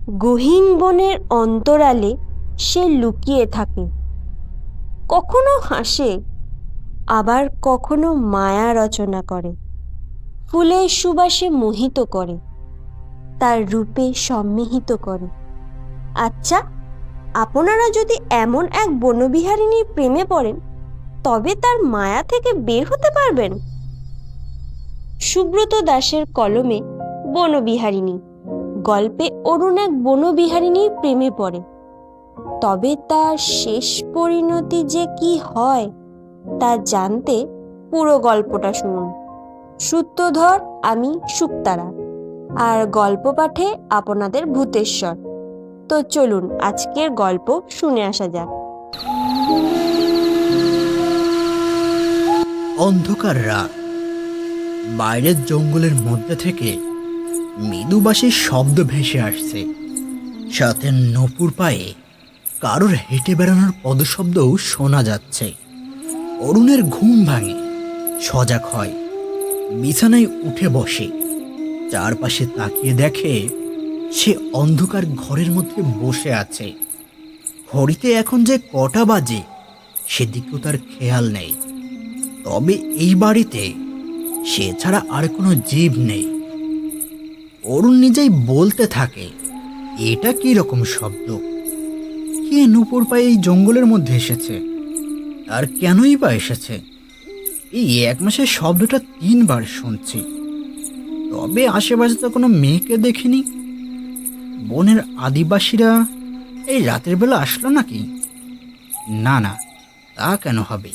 গহীন বনের অন্তরালে সে লুকিয়ে থাকে, কখনো হাসে, আবার কখনো মায়া রচনা করে, ফুলের সুবাসে মোহিত করে, তার রূপে সম্মিহিত করে। আচ্ছা, আপনারা যদি এমন এক বনবিহারিণীর প্রেমে পড়েন, তবে তার মায়া থেকে বের হতে পারবেন? সুব্রত দাসের কলমে বনবিহারিণী গল্পে অরুণ এক বনবিহারিণীর প্রেমে পড়ে। তবে তার শেষ পরিণতি যে কি হয় তা জানতে পুরো গল্পটা শুনুন। সূত্রধর আমি শুকতারা, আর গল্প পাঠে আপনাদের ভূতেশ্বর। তো চলুন আজকের গল্প শুনে আসা যাক। অন্ধকার রাত। বাইরের জঙ্গলের মধ্যে থেকে মৃদুবাসীর শব্দ ভেসে আসছে, সাথে নপুর পায়ে কারোর হেঁটে বেড়ানোর পদশব্দও শোনা যাচ্ছে। অরুণের ঘুম ভাঙে, সজাগ হয়, বিছানায় উঠে বসে। চারপাশে তাকিয়ে দেখে সে অন্ধকার ঘরের মধ্যে বসে আছে। ঘড়িতে এখন যে কটা বাজে সেদিকেও তার খেয়াল নেই। তবে এই বাড়িতে সে ছাড়া আর কোনো জীব নেই। অরুণ নিজেই বলতে থাকে, এটা কি রকম শব্দ? কে নুপুর পায়ে এই জঙ্গলের মধ্যে এসেছে? আর কেনই বা এসেছে? এই 1 মাসে শব্দটা 3 বার শুনছি। তবে আশেপাশে তো কোনো মেয়েকে দেখিনি। বনের আদিবাসীরা এই রাতের বেলা আসলো নাকি? না না, তা কেন হবে?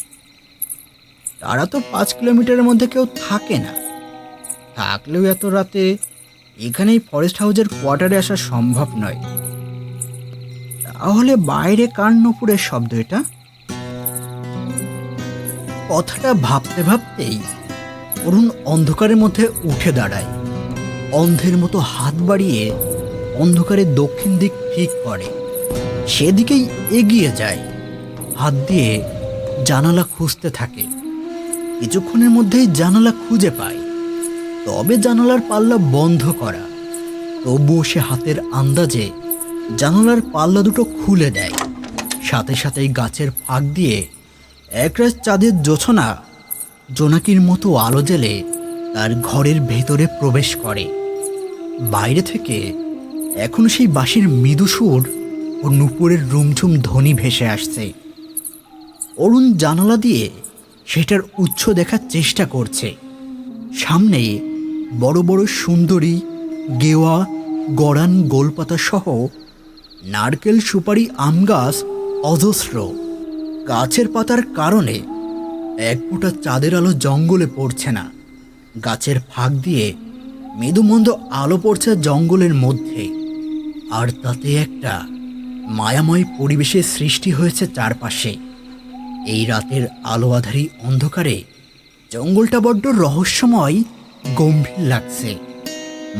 তারা তো 5 কিলোমিটারের মধ্যে কেউ থাকে না। থাকলেও এত রাতে এখানেই ফরেস্ট হাউসের কোয়ার্টারে আসা সম্ভব নয়। তাহলে বাইরে কার নুপুরের শব্দ এটা? কথাটা ভাবতে ভাবতেই অরুণ অন্ধকারের মধ্যে উঠে দাঁড়ায়। অন্ধের মতো হাত বাড়িয়ে অন্ধকারের দক্ষিণ দিক ঠিক করে। সেদিকেই এগিয়ে যায়, হাত দিয়ে জানালা খুঁজতে থাকে। কিছুক্ষণের মধ্যেই জানালা খুঁজে পায়, তবে জানালার পাল্লা বন্ধ করা। তবুও সে হাতের আন্দাজে জানালার পাল্লা দুটো খুলে দেয়। সাথে সাথেই গাছের ফাঁক দিয়ে একরাশ চাঁদের জোছনা জোনাকির মতো আলো জ্বেলে তার ঘরের ভেতরে প্রবেশ করে। বাইরে থেকে এখনো সেই বাঁশির মৃদু সুর ও নুপুরের রুমঝুম ধ্বনি ভেসে আসছে। অরুণ জানালা দিয়ে সেটার উৎস দেখার চেষ্টা করছে। সামনে বড় বড় সুন্দরী, গেওয়া, গড়ান, গোলপাতা সহ নারকেল, সুপারি, আম গাছ অজস্র। গাছের পাতার কারণে এক ফোঁটা চাঁদের আলো জঙ্গলে পড়ছে না। গাছের ফাঁক দিয়ে মৃদুমন্দ আলো পড়ছে জঙ্গলের মধ্যে, আর তাতে একটা মায়াময় পরিবেশের সৃষ্টি হয়েছে চারপাশে। এই রাতের আলো আধারী অন্ধকারে জঙ্গলটা বড্ড রহস্যময়, গম্ভীর লাগছে।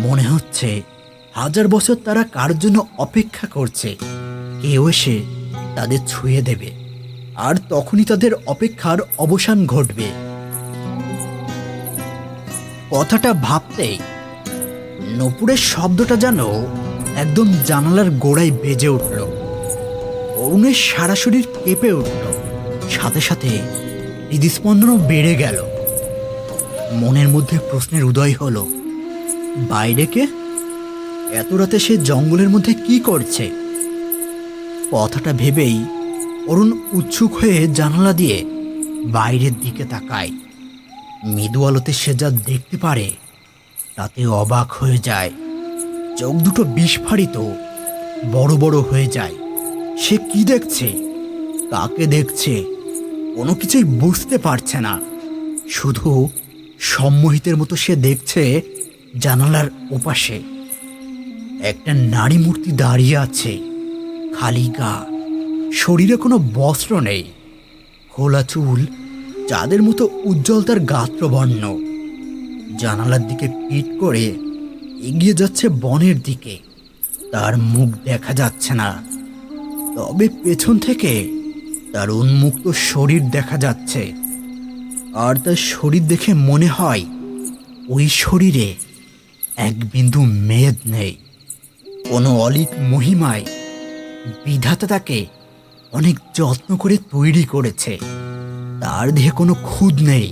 মনে হচ্ছে 1000 বছর তারা কার জন্য অপেক্ষা করছে। কেউ এসে তাদের ছুঁয়ে দেবে, আর তখনই তাদের অপেক্ষার অবসান ঘটবে। কথাটা ভাবতেই নপুরের শব্দটা যেন একদম জানালার গোড়ায় বেজে উঠল। অরুণের সারা শরীর কেঁপে উঠল, সাথে সাথে হৃদস্পন্দনও বেড়ে গেল। মনের মধ্যে প্রশ্নের উদয় হলো, বাইরে কে? এত রাতে সে জঙ্গলের মধ্যে কি করছে? কথাটা ভেবেই অরুণ উৎসুক হয়ে জানালা দিয়ে বাইরের দিকে তাকায়। মৃদু আলোতে সে যা দেখতে পারে তাতে অবাক হয়ে যায়। চোখ দুটো বিস্ফারিত, বড় বড় হয়ে যায়। সে কি দেখছে, কাকে দেখছে, কোনো কিছুই বুঝতে পারছে না। শুধু সম্মোহিতের মতো সে দেখছে জানালার ওপাশে একটা নারী মূর্তি দাঁড়িয়ে আছে। খালি গা, শরীরে কোনো বস্ত্র নেই, খোলা চুল চাঁদের মতো উজ্জ্বল তার গাত্রবর্ণ। জানালার দিকে পিঠ করে এগিয়ে যাচ্ছে বনের দিকে। তার মুখ দেখা যাচ্ছে না, তবে পেছন থেকে তার উন্মুক্ত শরীর দেখা যাচ্ছে। আর তার শরীর দেখে মনে হয় ওই শরীরে এক বিন্দু মেদ নেই। কোনো অলীক মহিমায় বিধাতা তাকে অনেক যত্ন করে তৈরি করেছে। তার দেহে কোনো খুঁত নেই।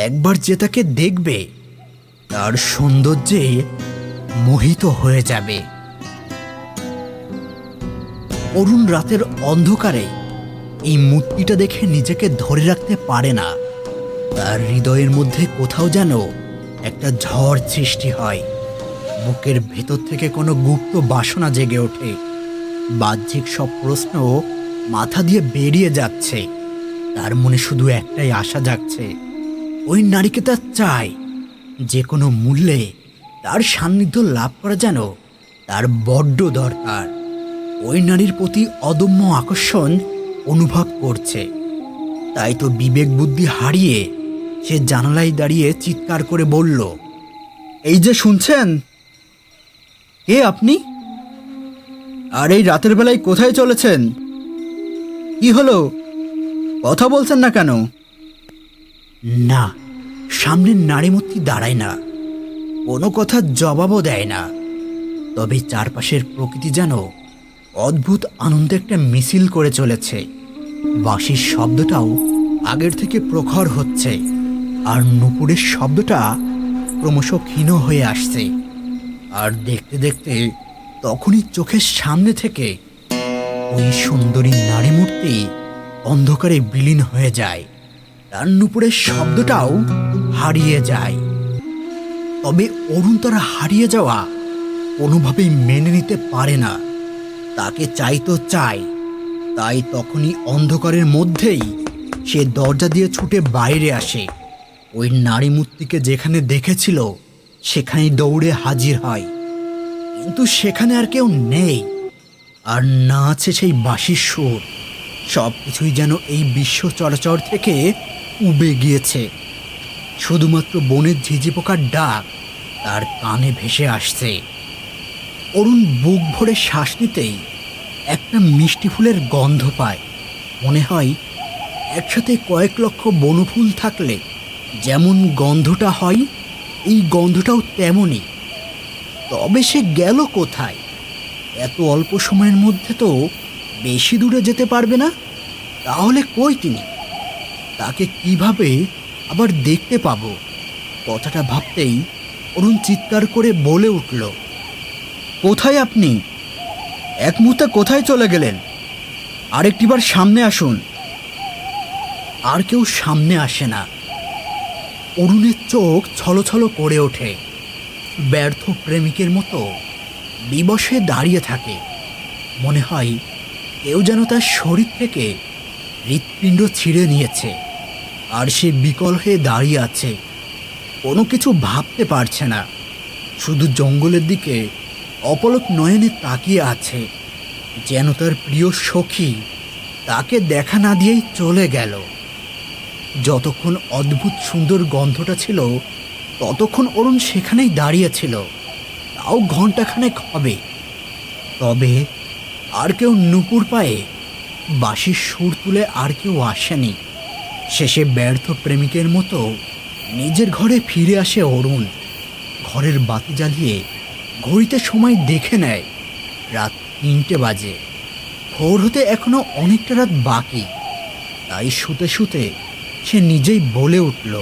একবার যে তাকে দেখবে তার সৌন্দর্যে মোহিত হয়ে যাবে। অরুণ রাতের অন্ধকারে এই মূর্তিটা দেখে নিজেকে ধরে রাখতে পারে না। তার হৃদয়ের মধ্যে কোথাও যেন একটা ঝড় সৃষ্টি হয়। বুকের ভেতর থেকে কোনো গুপ্ত বাসনা জেগে ওঠে। বাহ্যিক সব প্রশ্ন মাথা দিয়ে বেরিয়ে যাচ্ছে। তার মনে শুধু একটাই আশা জাগছে, ওই নারীকে তার চাই। যে কোনো মূল্যে তার সান্নিধ্য লাভ করা যেন তার বড্ড দরকার। ওই নারীর প্রতি অদম্য আকর্ষণ অনুভব করছে। তাই তো বিবেক বুদ্ধি হারিয়ে সে জানালায় দাঁড়িয়ে চিৎকার করে বলল, এই যে শুনছেন, কে আপনি? আর এই রাতের বেলায় কোথায় চলেছেন? কি হলো, কথা বলছেন না কেন? না, সামনের নারী মূর্তি দাঁড়ায় না, কোনো কথার জবাবও দেয় না। তবে চারপাশের প্রকৃতি যেন অদ্ভুত আনন্দে একটা মিছিল করে চলেছে। বাঁশির শব্দটাও আগের থেকে প্রখর হচ্ছে, আর নুপুরের শব্দটা ক্রমশ ক্ষীণ হয়ে আসছে। আর দেখতে দেখতে তখনই চোখের সামনে থেকে ওই সুন্দরী নারী মূর্তি অন্ধকারে বিলীন হয়ে যায়। তার নুপুরের শব্দটাও হারিয়ে যায়। তবে অরুণ তার হারিয়ে যাওয়া কোনোভাবেই মেনে নিতে পারে না। তাকে চাই তো চাই। তাই তখনই অন্ধকারের মধ্যেই সে দরজা দিয়ে ছুটে বাইরে আসে। ওই নারী মূর্তিকে যেখানে দেখেছিল সেখানেই দৌড়ে হাজির হয়। কিন্তু সেখানে আর কেউ নেই, আর না আছে সেই বাঁশির সুর। সব কিছুই যেন এই বিশ্ব চরাচর থেকে উবে গিয়েছে। শুধুমাত্র বনের ঝিঝি পোকার ডাক তার কানে ভেসে আসছে। অরুণ বুক ভরে শ্বাস নিতেই একটা মিষ্টি ফুলের গন্ধ পায়। মনে হয় একসাথে কয়েক লক্ষ বনফুল থাকলে যেমন গন্ধটা হয়, এই গন্ধটাও তেমনই। তবে সে গেল কোথায়? এত অল্প সময়ের মধ্যে তো বেশি দূরে যেতে পারবে না। তাহলে কই তিনি? তাকে কিভাবে আবার দেখতে পাবো? কথাটা ভাবতেই অরুণ চিৎকার করে বলে উঠল, কোথায় আপনি? এক মুহূর্তে কোথায় চলে গেলেন? আরেকটিবার সামনে আসুন। আর কেউ সামনে আসে না। অরুণের চোখ ছলছল করে ওঠে। ব্যর্থ প্রেমিকের মতো বিবশে দাঁড়িয়ে থাকে। মনে হয় কেউ যেন তার শরীর থেকে হৃৎপিণ্ড ছিঁড়ে নিয়েছে, আর সে বিকল হয়ে দাঁড়িয়ে আছে। কোনো কিছু ভাবতে পারছে না, শুধু জঙ্গলের দিকে অপলক নয়নে তাকিয়ে আছে, যেন তার প্রিয় সখী তাকে দেখা না দিয়েই চলে গেল। যতক্ষণ অদ্ভুত সুন্দর গন্ধটা ছিল ততক্ষণ অরুণ সেখানেই দাঁড়িয়েছিল, তাও ঘণ্টাখানেক হবে। তবে আর কেউ নুপুর পায়ে বাঁশির সুর তুলে আর কেউ আসেনি। শেষে ব্যর্থ প্রেমিকের মতো নিজের ঘরে ফিরে আসে অরুণ। ঘরের বাতি জ্বালিয়ে ঘড়িতে সময় দেখে নেয়, রাত 3টে বাজে। ভোর হতে এখনো অনেকটা রাত বাকি। তাই শুতে শুতে সে নিজেই বলে উঠল,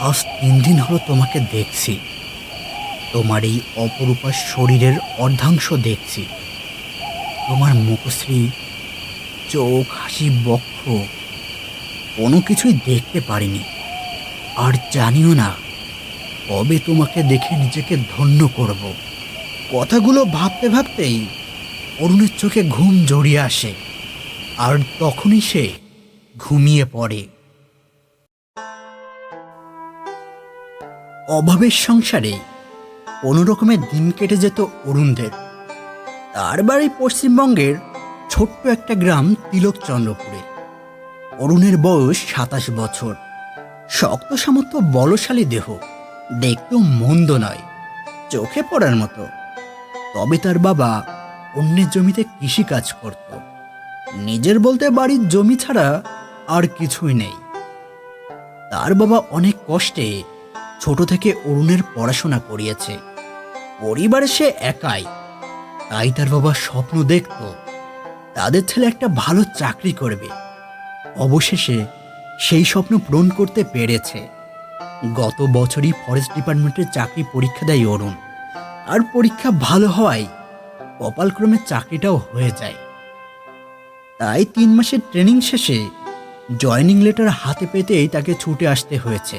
আজ 3 দিন হলো তোমাকে দেখছি। তোমার এই অপরূপা শরীরের অর্ধাংশ দেখছি। তোমার মুখশ্রী, চোখ, হাসি, বক্ষ কোনো কিছুই দেখতে পারিনি, আর জানিও না কবে তোমাকে দেখে নিজেকে ধন্য করব। কথাগুলো ভাবতে ভাবতেই অরুণের চোখে ঘুম জড়িয়ে আসে, আর তখনই সে ঘুমিয়ে পড়ে। অভাবের সংসারে কোনো রকমের দিন কেটে যেত অরুণদের। তার বাড়ি পশ্চিমবঙ্গের ছোট্ট একটা গ্রাম তিলকচন্দ্রপুরে। অরুণের বয়স 27 বছর। শক্ত সামর্থ্য, বলশালী দেহ, দেখতেও মন্দ নয়, চোখে পড়ার মতো। তবে তার বাবা অন্যের জমিতে কৃষিকাজ করত। নিজের বলতে বাড়ির জমি ছাড়া আর কিছুই নেই। তার বাবা অনেক কষ্টে ছোট থেকে অরুণের পড়াশোনা করিয়েছে। পরিবারে সে একাই, তাই তার বাবা স্বপ্ন দেখত তাদের ছেলে একটা ভালো চাকরি করবে। অবশেষে সেই স্বপ্ন পূরণ করতে পেরেছে। গত বছরই ফরেস্ট ডিপার্টমেন্টের চাকরি পরীক্ষা দেয় অরুণ। আর পরীক্ষা ভালো হওয়ায় কপালক্রমে চাকরিটাও হয়ে যায়। তাই 3 মাসের ট্রেনিং শেষে জয়েনিং লেটার হাতে পেতেই তাকে ছুটে আসতে হয়েছে।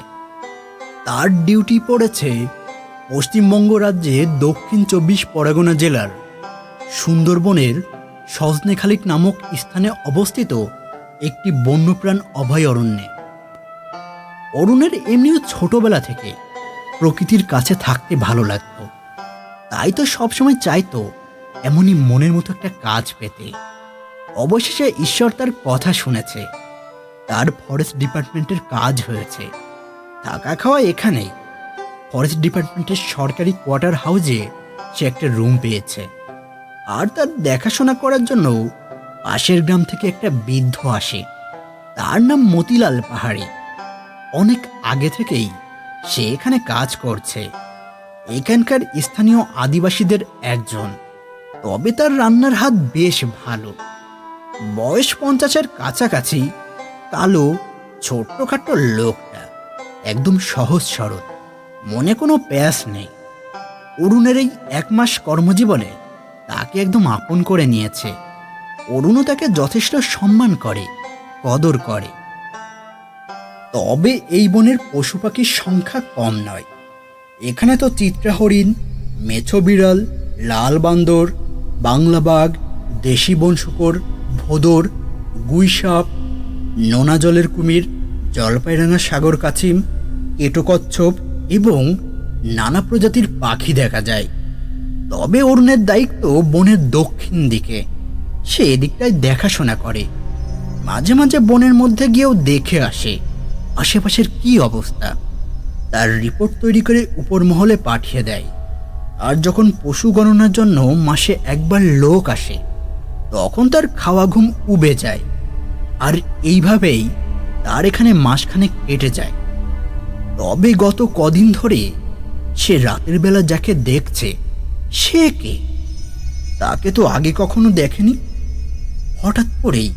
তার ডিউটি পড়েছে পশ্চিমবঙ্গ রাজ্যের দক্ষিণ 24 পরগনা জেলার সুন্দরবনের সজনেখালিক নামক স্থানে অবস্থিত একটি বন্যপ্রাণ অভয়ারণ্যে। অরুণের এমনিও ছোটবেলা থেকে প্রকৃতির কাছে থাকতে ভালো লাগত। তাই তো সবসময় চাইতো এমনই মনের মতো একটা কাজ পেতে। অবশেষে ঈশ্বর তার কথা শুনেছে। তার ফরেস্ট ডিপার্টমেন্টের কাজ হয়েছে। থাকা খাওয়া এখানেই। ফরেস্ট ডিপার্টমেন্টের সরকারি কোয়ার্টার হাউসে সে একটা রুম পেয়েছে। আর তার দেখাশোনা করার জন্য পাশের গ্রাম থেকে একটা বৃদ্ধ আসে। তার নাম মতিলাল পাহাড়ি। অনেক আগে থেকেই সে এখানে কাজ করছে। এখানকার স্থানীয় আদিবাসীদের একজন। তবে তার রান্নার হাত বেশ ভালো। বয়স 50-এর কাছাকাছি, কালো, ছোট্টখাট্ট লোকটা একদম সহজ সরল, মনে কোনো প্যাস নেই। অরুণের এই 1 মাস কর্মজীবনে তাকে একদম আপন করে নিয়েছে। অরুণও তাকে যথেষ্ট সম্মান করে, কদর করে। তবে এই বনের পশু পাখির সংখ্যা কম নয়। এখানে তো চিত্রা হরিণ, মেছো বিড়াল, লাল বান্দর, বাংলা বাঘ, দেশি বন শূকর, ভোদর, গুইসাপ, নোনা জলের কুমির, জলপাইরাঙা সাগর কাছিম, কেটো কচ্ছপ এবং নানা প্রজাতির পাখি দেখা যায়। তবে অরুণের দায়িত্ব বনের দক্ষিণ দিকে। সে এদিকটায় দেখাশোনা করে। মাঝে মাঝে বনের মধ্যে গিয়েও দেখে আসে আশেপাশের কি অবস্থা। তার রিপোর্ট তৈরি করে উপর মহলে পাঠিয়ে দেয়। আর যখন পশু গণনার জন্য মাসে একবার লোক আসে, তখন তার খাওয়া ঘুম উবে যায়। আর এইভাবেই তার এখানে মাসখানেক কেটে যায়। তবে গত কদিন ধরে সে রাতের বেলা যাকে দেখছে, সে কে? তাকে তো আগে কখনো দেখেনি। হঠাৎ করেই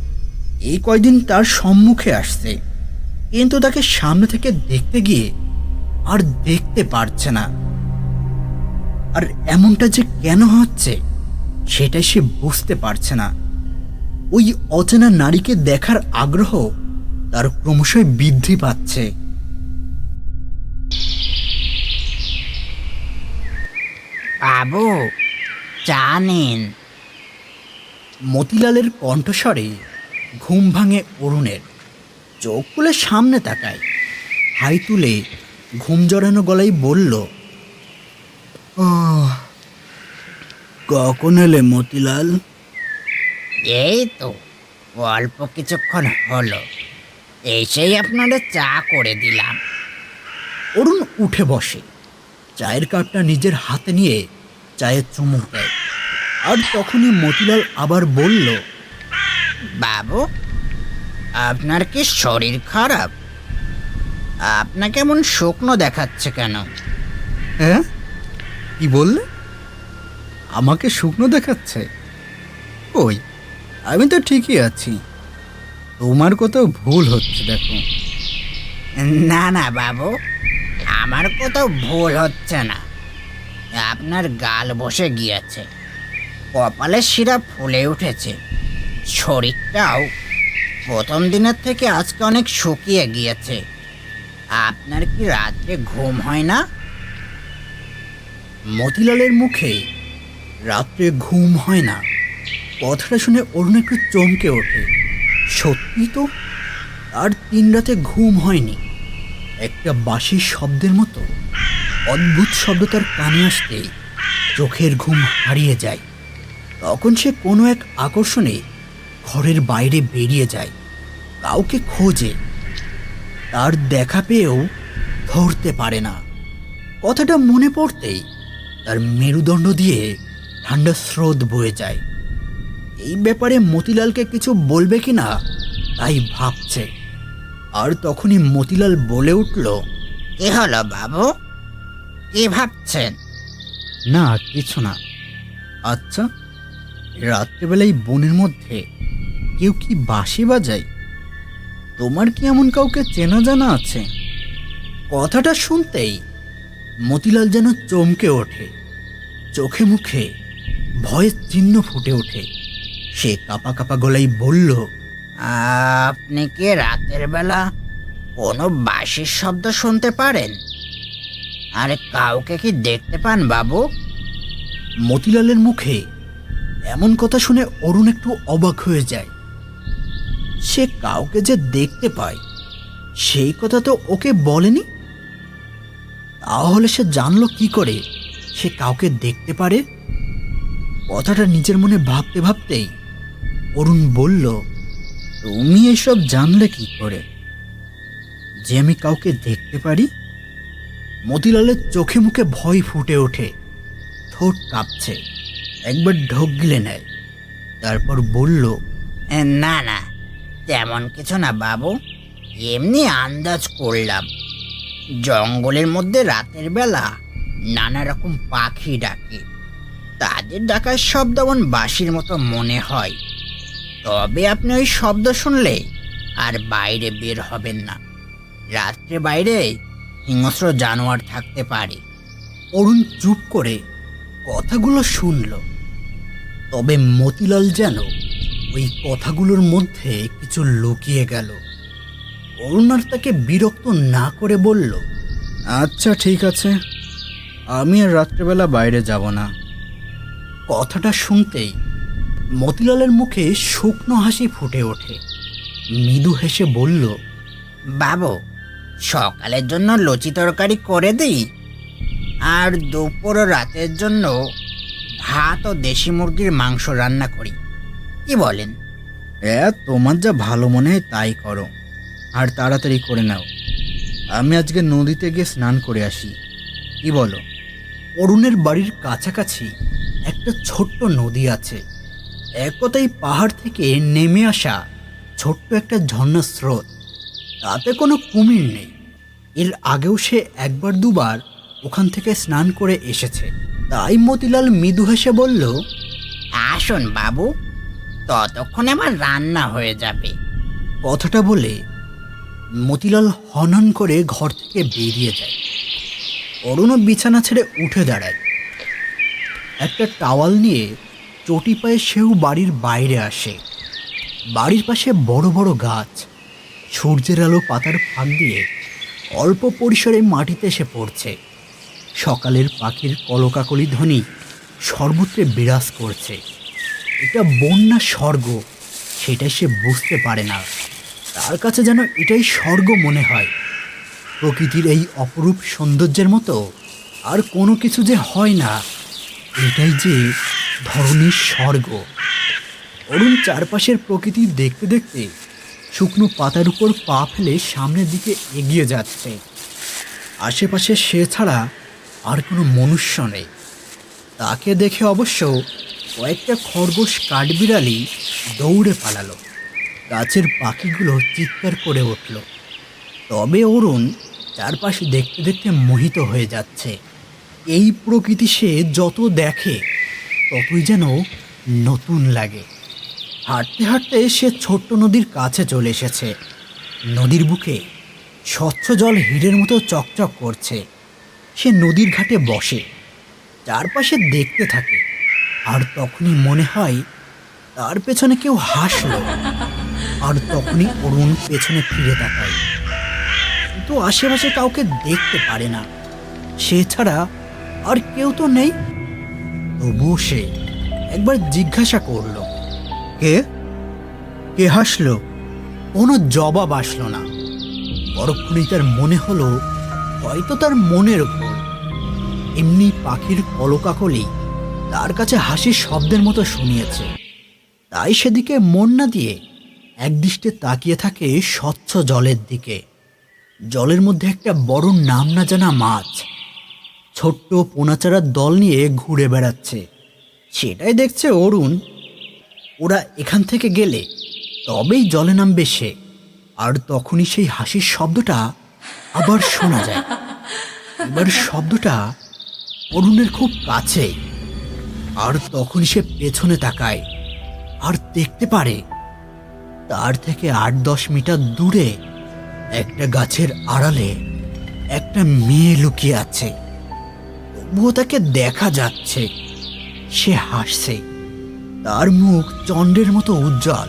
এই কয়দিন তার সম্মুখে আসছে, কিন্তু তাকে সামনে থেকে দেখতে গিয়ে আর দেখতে পারছে না। আর এমনটা যে কেন হচ্ছে সেটাই সে বুঝতে পারছে না। ওই অচেনা নারীকে দেখার আগ্রহ তার ক্রমশই বৃদ্ধি পাচ্ছে। বাবু, চা নিন। মতিলালের কণ্ঠস্বরে ঘুম ভাঙে অরুণের। চোখ খুলে সামনে তাকায়, হাই তুলে ঘুম জড়ানো গলায় বলল, কখন এলে মতিলাল? এই তো অল্প কিছুক্ষণ হলো, এসেই আপনাদের চা করে দিলাম। অরুণ উঠে বসে, চায়ের কাপটা নিজের হাতে নিয়ে চায়ের চুমুক দেয়। আর তখনই মতিলাল আবার বলল, বাবু, আপনার কি শরীর খারাপ? আপনাকে এমন শুকনো দেখাচ্ছে কেন? হ্যাঁ, কি বললে? আমাকে শুকনো দেখাচ্ছে? ওই, আমি তো ঠিকই আছি। তোমার কোথাও ভুল হচ্ছে দেখো। না না বাবু, আমার কোথাও ভুল হচ্ছে না। আপনার গাল বসে গিয়েছে, কপালের শিরা ফুলে উঠেছে, শরীরটাও প্রথম দিনের থেকে আজকে অনেক শুকিয়ে গিয়েছে। আপনার কি রাত্রে ঘুম হয় না? মতিলালের মুখে রাত্রে ঘুম হয় না কথাটা শুনে অরুণ একটু চমকে ওঠে। সত্যি তো, আর 3 রাতে ঘুম হয়নি। একটা বাঁশির শব্দের মতো অদ্ভুত শব্দ তার কানে আসতে চোখের ঘুম হারিয়ে যায়। তখন সে কোনো এক আকর্ষণে ঘরের বাইরে বেরিয়ে যায়, কাউকে খোঁজে। তার দেখা পেয়েও ধরতে পারে না। কথাটা মনে পড়তেই তার মেরুদণ্ড দিয়ে ঠান্ডা স্রোত বয়ে যায়। এই ব্যাপারে মতিলালকে কিছু বলবে কি না তাই ভাবছে। আর তখনই মতিলাল বলে উঠল, কি হলো বাবু, কি ভাবছেন? না কিছু না, আচ্ছা, রাত্রেবেলায় বনের মধ্যে কেউ কি বাঁশি বাজায়? তোমার কি এমন কাউকে চেনা জানা আছে? কথাটা শুনতেই মতিলাল যেন চমকে ওঠে, চোখে মুখে ভয়ের চিহ্ন ফুটে ওঠে। সে কাঁপা কাঁপা গলায় বলল, আপনি কি রাতের বেলা কোনো বাঁশির শব্দ শুনতে পারেন? আর কাউকে কি দেখতে পান বাবু? মতিলালের মুখে এমন কথা শুনে অরুণ একটু অবাক হয়ে যায়। সে কাউকে যে দেখতে পায় সেই কথা তো ওকে বলেনি। তাহলে সে জানলো কি করে সে কাউকে দেখতে পারে? কথাটা নিজের মনে ভাবতে ভাবতেই অরুণ বলল, তুমি এসব জানলে কি করে যে আমি কাউকে দেখতে পারি? মতিলালের চোখে মুখে ভয় ফুটে ওঠে, ঠোঁট কাঁপছে, একবার ঢোক গিলে নেয়, তারপর বলল, না না, তেমন কিছু না বাবু, এমনি আন্দাজ করলাম। জঙ্গলের মধ্যে রাতের বেলা নানা রকম পাখি ডাকে, তাদের ডাকার শব্দ এমন বাঁশির মতো মনে হয়। তবে আপনি ওই শব্দ শুনলে আর বাইরে বের হবেন না। রাত্রে বাইরে হিংস্র জানোয়ার থাকতে পারে। অরুণ চুপ করে কথাগুলো শুনল। তবে মতিলাল যেন ওই কথাগুলোর মধ্যে কিছু লুকিয়ে গেল। অরুণ আর তাকে বিরক্ত না করে বলল, আচ্ছা ঠিক আছে, আমি আর রাত্রেবেলা বাইরে যাব না। কথাটা শুনতেই মতিলালের মুখে শুকনো হাসি ফুটে ওঠে, মৃদু হেসে বলল, বাবু, সকালের জন্য লুচি তরকারি করে দিই, আর দুপুর ও রাতের জন্য ভাত ও দেশি মুরগির মাংস রান্না করি, কি বলেন? তোমার যা ভালো মনে হয় তাই করো, আর তাড়াতাড়ি করে নাও। আমি আজকে নদীতে গিয়ে স্নান করে আসি, কি বলো? অরুণের বাড়ির কাছাকাছি একটা ছোট্ট নদী আছে। এক কথায় পাহাড় থেকে নেমে আসা ছোট্ট একটা ঝর্ণার স্রোত। তাতে কোনো কুমির নেই। এর আগেও সে একবার দুবার ওখান থেকে স্নান করে এসেছে। তাই মতিলাল মৃদু হেসে বলল, আসুন বাবু, ততক্ষণে আমার রান্না হয়ে যাবে। কথাটা বলে মতিলাল হনহন করে ঘর থেকে বেরিয়ে যায়। অরুণও বিছানা ছেড়ে উঠে দাঁড়ায়। একটা টাওয়াল নিয়ে চটি পায়ে সেও বাড়ির বাইরে আসে। বাড়ির পাশে বড় বড় গাছ, সূর্যের আলো পাতার ফাঁক দিয়ে অল্প পরিসরে মাটিতে এসে পড়ছে। সকালের পাখির কলকাকলি ধ্বনি সর্বত্রে বিরাজ করছে। এটা বন্যা স্বর্গ, সেটাই সে বুঝতে পারে না। তার কাছে যেন এটাই স্বর্গ মনে হয়। প্রকৃতির এই অপরূপ সৌন্দর্যের মতো আর কোনো কিছু যে হয় না, এটাই যে ধরনের স্বর্গ। অরুণ চারপাশের প্রকৃতি দেখতে দেখতে শুকনো পাতার উপর পা ফেলে সামনের দিকে এগিয়ে যাচ্ছে। আশেপাশে সে ছাড়া আর কোনো মনুষ্য নেই। তাকে দেখে অবশ্য কয়েকটা খরগোশ কাঠবিড়ালি দৌড়ে পালালো। গাছের পাখিগুলো চিৎকার করে উঠল। তবে অরুণ চারপাশে দেখতে দেখতে মোহিত হয়ে যাচ্ছে। এই প্রকৃতি সে যত দেখে ততই যেন নতুন লাগে। হাঁটতে হাঁটতে সে ছোট্ট নদীর কাছে চলে এসেছে। নদীর বুকে স্বচ্ছ জল হীরের মতো চকচক করছে। সে নদীর ঘাটে বসে চারপাশে দেখতে থাকে। আর তখনই মনে হয় তার পেছনে কেউ হাসলো। আর তখনই অরুণ পেছনে ফিরে তাকায়, কিন্তু আশেপাশে কাউকে দেখতে পারে না। সে ছাড়া আর কেউ তো নেই। তবুও সে একবার জিজ্ঞাসা করলো, কে কে হাসলো? কোনো জবাব আসলো না। পরক্ষণেই তার মনে হলো হয়তো তার মনের ভুল। এমনি পাখির কলকাকলি তার কাছে হাসির শব্দের মতো শুনিয়েছে। তাই সেদিকে মন না দিয়ে একদৃষ্টে তাকিয়ে থাকে স্বচ্ছ জলের দিকে। জলের মধ্যে একটা বড় নাম না জানা মাছ ছোট্ট পোনাচারার দল নিয়ে ঘুরে বেড়াচ্ছে। সেটাই দেখছে অরুণ। ওরা এখান থেকে গেলে তবেই জলে নামবে সে। আর তখনই সেই হাসির শব্দটা আবার শোনা যায়। এবার শব্দটা অরুণের খুব কাছে। আর তখন সে পেছনে তাকায় আর দেখতে পারে তার থেকে ৮-১০ মিটার দূরে একটা গাছের আড়ালে একটা মেয়ে লুকিয়ে আছে। তবুও তাকে দেখা যাচ্ছে। সে হাসছে। তার মুখ চন্দ্রের মতো উজ্জ্বল,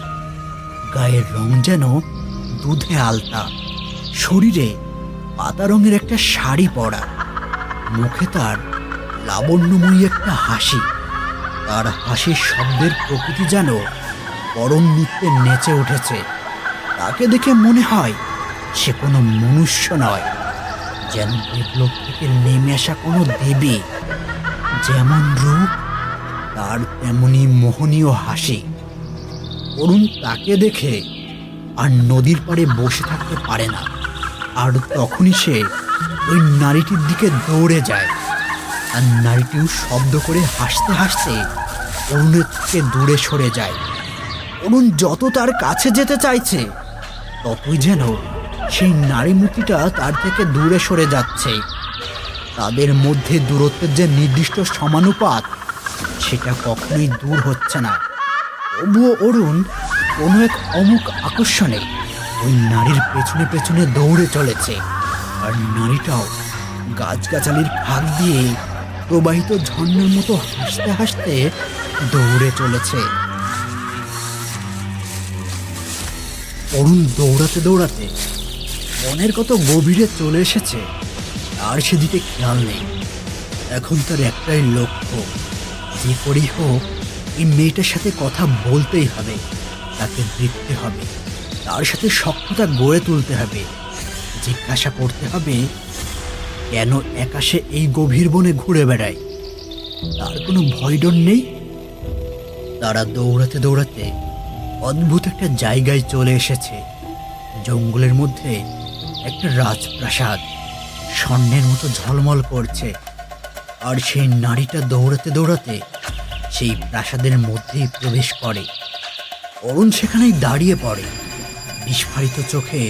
গায়ের রং যেন দুধে আলতা, শরীরে পাতা রঙের একটা শাড়ি পরা, মুখে তার লাবণ্যময়ী একটা হাসি। তার হাসির শব্দের প্রকৃতি যেন পরম নৃত্যে নেচে উঠেছে। তাকে দেখে মনে হয় সে কোনো মনুষ্য নয়, যেন দেবলোক থেকে নেমে আসা কোনো দেবী। যেমন রূপ তার তেমনি মোহনীয় হাসি। অরুণ তাকে দেখে আর নদীর পাড়ে বসে থাকতে পারে না। আর তখনই সে ওই নারীটির দিকে দৌড়ে যায়। আর নারীটিও শব্দ করে হাসতে হাসতে অরুণের থেকে দূরে সরে যায়। অরুণ যত তার কাছে যেতে চাইছে ততই যেন সেই নারী মূর্তিটা তার থেকে দূরে সরে যাচ্ছে। তাদের মধ্যে দূরত্বের যে নির্দিষ্ট সমানুপাত, সেটা কখনোই দূর হচ্ছে না। তবুও অরুণ কোনো এক অমুক আকর্ষণে ওই নারীর পেছনে পেছনে দৌড়ে চলেছে। আর নারীটাও গাছগাছালির ফাঁক দিয়ে প্রবাহিত ঝর্ণার মতো হাসতে হাসতে দৌড়ে চলেছে। অরুণ দৌড়াতে দৌড়াতে বনের কত গভীরে চলে এসেছে আর সেদিকে খেয়াল নেই। এখন তার একটাই লক্ষ্য, যে করেই হোক এই মেয়েটার সাথে কথা বলতেই হবে, তাকে দেখতে হবে, তার সাথে সখ্যতা গড়ে তুলতে হবে, জিজ্ঞাসা করতে হবে কেন একা সে এই গভীর বনে ঘুরে বেড়ায়, তার কোনো ভয় ডর নেই। তারা দৌড়াতে দৌড়াতে অদ্ভুত একটা জায়গায় চলে এসেছে। জঙ্গলের মধ্যে একটা রাজপ্রাসাদ স্বর্ণের মতো ঝলমল করছে। আর সেই নারীটা দৌড়াতে দৌড়াতে সেই প্রাসাদের মধ্যেই প্রবেশ করে। অরুণ সেখানেই দাঁড়িয়ে পড়ে, বিস্ফারিত চোখে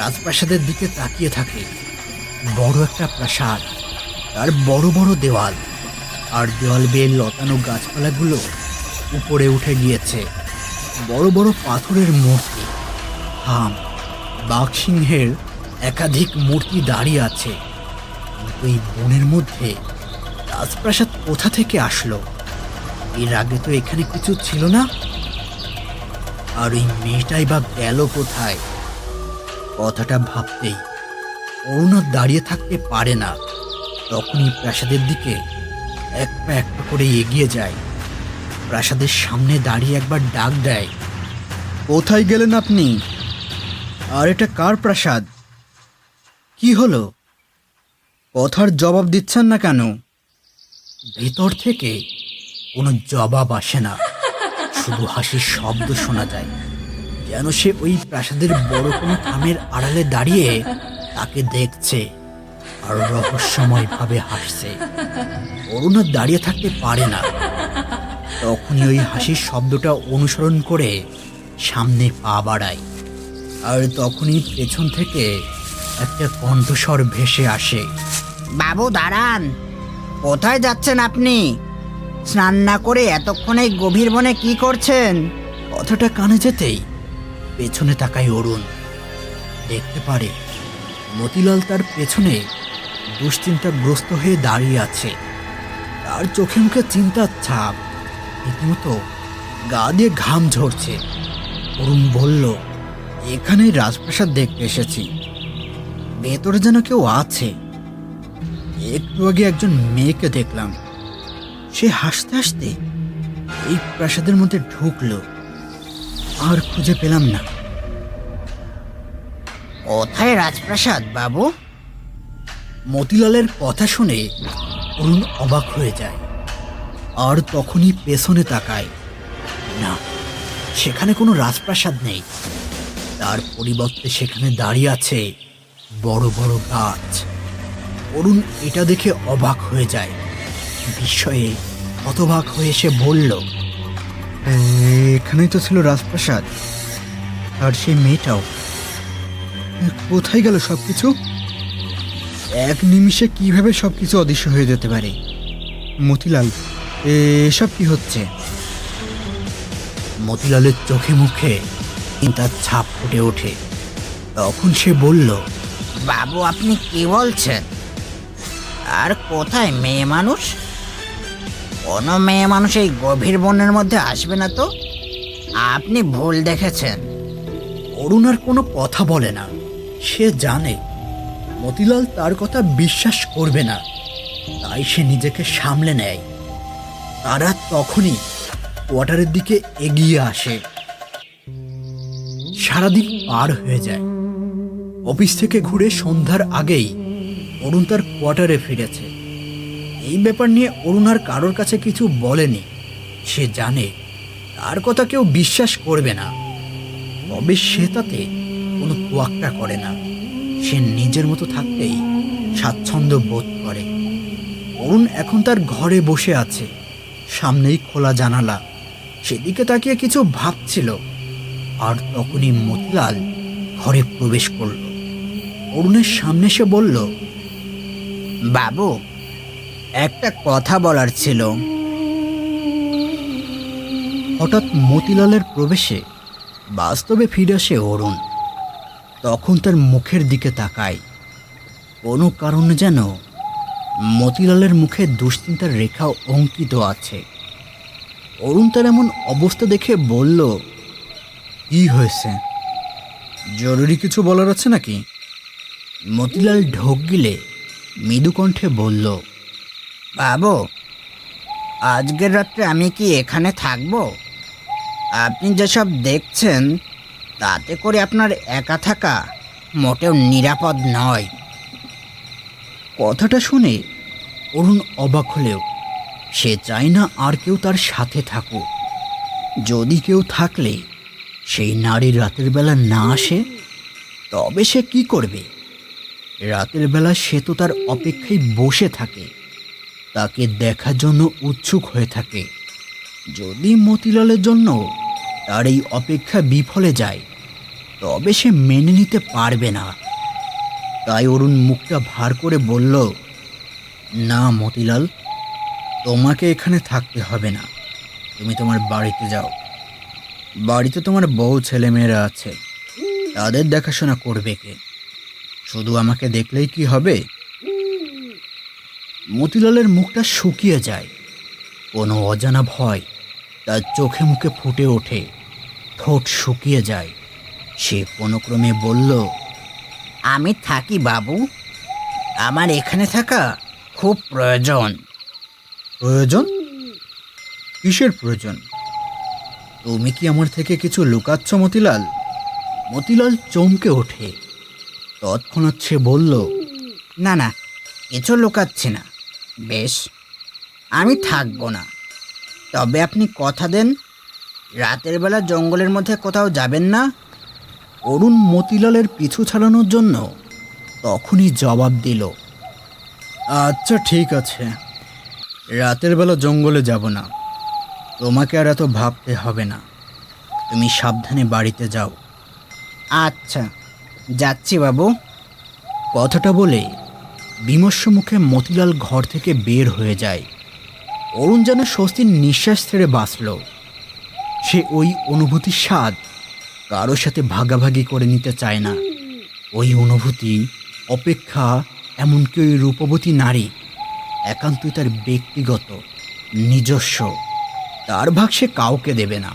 রাজপ্রাসাদের দিকে তাকিয়ে থাকে। বড় একটা প্রাসাদ, তার বড় বড় দেওয়াল, আর দেওয়াল বেয়ে লতানো গাছপালাগুলো উপরে উঠে গিয়েছে। বড় বড় পাথরের মূর্তি, হাম, বাঘসিংহের একাধিক মূর্তি দাঁড়িয়ে আছে। কিন্তু এই বনের মধ্যে রাজপ্রাসাদ কোথা থেকে আসলো? এর আগে তো এখানে কিছু ছিল না। আর ওই মেয়েটাই বা গেল কোথায়? কথাটা ভাবতেই অরুণ দাঁড়িয়ে থাকতে পারে না। তখনই প্রাসাদের দিকে একটা একটা করে এগিয়ে যায়। প্রাসাদের সামনে দাঁড়িয়ে একবার ডাক দেয়, কোথায় গেলেন আপনি? আর এটা কার প্রাসাদ? কি হলো? কথার জবাব দিচ্ছেন না কেন? ভেতর থেকে কোনো জবাব আসে না, শুধু হাসির শব্দ শোনা যায়, যেন সে ওই প্রাসাদের বড় কোনো থামের আড়ালে দাঁড়িয়ে তাকে দেখছে আর রহস্যময়ভাবে হাসছে। অরুণ দাঁড়িয়ে থাকতে পারে না। তখনই ওই হাসির শব্দটা অনুসরণ করে সামনে পা বাড়ায়। আর তখনই পেছন থেকে একটা কণ্ঠস্বর ভেসে আসে, বাবু দাঁড়ান, কোথায় যাচ্ছেন আপনি? স্নান না করে এতক্ষণে গভীর বনে কি করছেন? কথাটা কানে যেতেই পেছনে তাকায় অরুণ। দেখতে পারে মতিলাল তার পেছনে দুশ্চিন্তাগ্রস্ত হয়ে দাঁড়িয়ে আছে। তার চোখে মুখে চিন্তার ছাপ, রীতিমতো গা দিয়ে ঘাম ঝরছে। অরুণ বলল, এখানে রাজপ্রাসাদ দেখতে এসেছি, ভেতরে যেন কেউ আছে। একটু আগে একজন মেয়েকে দেখলাম, সে হাসতে হাসতে এই প্রাসাদের মধ্যে ঢুকলো, আর খুঁজে পেলাম না। কোথায় রাজপ্রাসাদ বাবু? মতিলালের কথা শুনে অরুণ অবাক হয়ে যায়। আর তখনই পেছনে তাকায়, না, সেখানে কোনো রাজপ্রাসাদ নেই। তার পরিবর্তে সেখানে দাঁড়িয়ে আছে বড় বড় গাছ। অরুণ এটা দেখে অবাক হয়ে যায়। বিস্ময়ে হতবাক হয়ে সে বলল, এখানেই তো ছিল রাজপ্রাসাদ। আর সেই মেয়েটাও কোথায় গেল? সবকিছু এক নিমিষে কিভাবে সবকিছু অদৃশ্য হয়ে যেতে পারে? মতিলাল, এসব কি হচ্ছে? মতিলালের চোখে মুখে চিন্তার ছাপ ফুটে ওঠে। তখন সে বলল, বাবু আপনি কি বলছেন? আর কোথায় মেয়ে মানুষ? কোনো মেয়ে মানুষ এই গভীর বনের মধ্যে আসবে না তো। আপনি ভুল দেখেছেন। অরুণ আর কোনো কথা বলে না। সে জানে মতিলাল তার কথা বিশ্বাস করবে না, তাই সে নিজেকে সামলে নেয়। তারা তখনই কোয়ার্টারের দিকে এগিয়ে আসে। সারাদিন পার হয়ে যায়। অফিস থেকে ঘুরে সন্ধ্যার আগেই অরুণ তার কোয়ার্টারে ফিরেছে। এই ব্যাপার নিয়ে অরুণ আর কারোর কাছে কিছু বলেনি। সে জানে তার কথা কেউ বিশ্বাস করবে না, তবে সে তাতে কোনো তোয়াক্কা করে না। সে নিজের মতো থাকতেই স্বাচ্ছন্দ্য বোধ করে। অরুণ এখন তার ঘরে বসে আছে, সামনেই খোলা জানালা। সেদিকে তাকিয়ে কিছু ভাবছিল, আর তখনই মতিলাল ঘরে প্রবেশ করল। অরুণের সামনে সে বলল, বাবু একটা কথা বলার ছিল। হঠাৎ মতিলালের প্রবেশে বাস্তবে ফিরে আসে অরুণ। তখন তার মুখের দিকে তাকায়। কোনো কারণে যেন মতিলালের মুখে দুশ্চিন্তার রেখা অঙ্কিত আছে। অরুণ তার এমন অবস্থা দেখে বলল, কি হয়েছে? জরুরি কিছু বলার আছে নাকি? মতিলাল ঢোক গিলে মৃদু কণ্ঠে বলল, বাবু আজকের রাত্রে আমি কি এখানে থাকবো? আপনি যেসব দেখছেন তাতে করে আপনার একা থাকা মোটেও নিরাপদ নয়। কথাটা শুনে অরুণ অবাক হলেও সে চায় না আর কেউ তার সাথে থাকুক। যদি কেউ থাকলে সেই নারী রাতের বেলা না আসে, তবে সে কি করবে? রাতের বেলা সে তো তার অপেক্ষায় বসে থাকে, তাকে দেখার জন্য উৎসুক হয়ে থাকে। যদি মতিলালের জন্য তার এই অপেক্ষা বিফলে যায়, তবে সে মেনে নিতে পারবে না। তাই অরুণ মুখটা ভার করে বলল, না মতিলাল, তোমাকে এখানে থাকতে হবে না। তুমি তোমার বাড়িতে যাও। বাড়িতে তোমার বউ ছেলেমেয়েরা আছে, তাদের দেখাশোনা করবে কে? শুধু আমাকে দেখলেই কি হবে? মতিলালের মুখটা শুকিয়ে যায়। কোনো অজানা ভয় তার চোখে মুখে ফুটে ওঠে, ঠোঁট শুকিয়ে যায়। সে কোনো ক্রমে বলল, আমি থাকি বাবু, আমার এখানে থাকা খুব প্রয়োজন। প্রয়োজন? কিসের প্রয়োজন? তুমি কি আমার থেকে কিছু লুকাচ্ছ মতিলাল? মতিলাল চমকে ওঠে। তৎক্ষণাৎ সে বলল, না না, কিছু লুকাচ্ছি না। বেশ, আমি থাকবো না। তবে আপনি কথা দেন রাতের বেলা জঙ্গলের মধ্যে কোথাও যাবেন না। অরুণ মতিলালের পিছু ছাড়ানোর জন্য তখনই জবাব দিল, আচ্ছা ঠিক আছে, রাতের বেলা জঙ্গলে যাব না। তোমাকে আর এত ভাবতে হবে না। তুমি সাবধানে বাড়িতে যাও। আচ্ছা, যাচ্ছি বাবু। কথাটা বলে বিমর্ষ মুখে মতিলাল ঘর থেকে বের হয়ে যায়। অরুণ যেন স্বস্তির নিঃশ্বাস ছেড়ে বাঁচল। সে ওই অনুভূতির স্বাদ কারোর সাথে ভাগাভাগি করে নিতে চায় না। ওই অনুভূতি, অপেক্ষা, এমনকি ওই রূপবতী নারী একান্তই তার ব্যক্তিগত, নিজস্ব। তার ভাগ সে কাউকে দেবে না।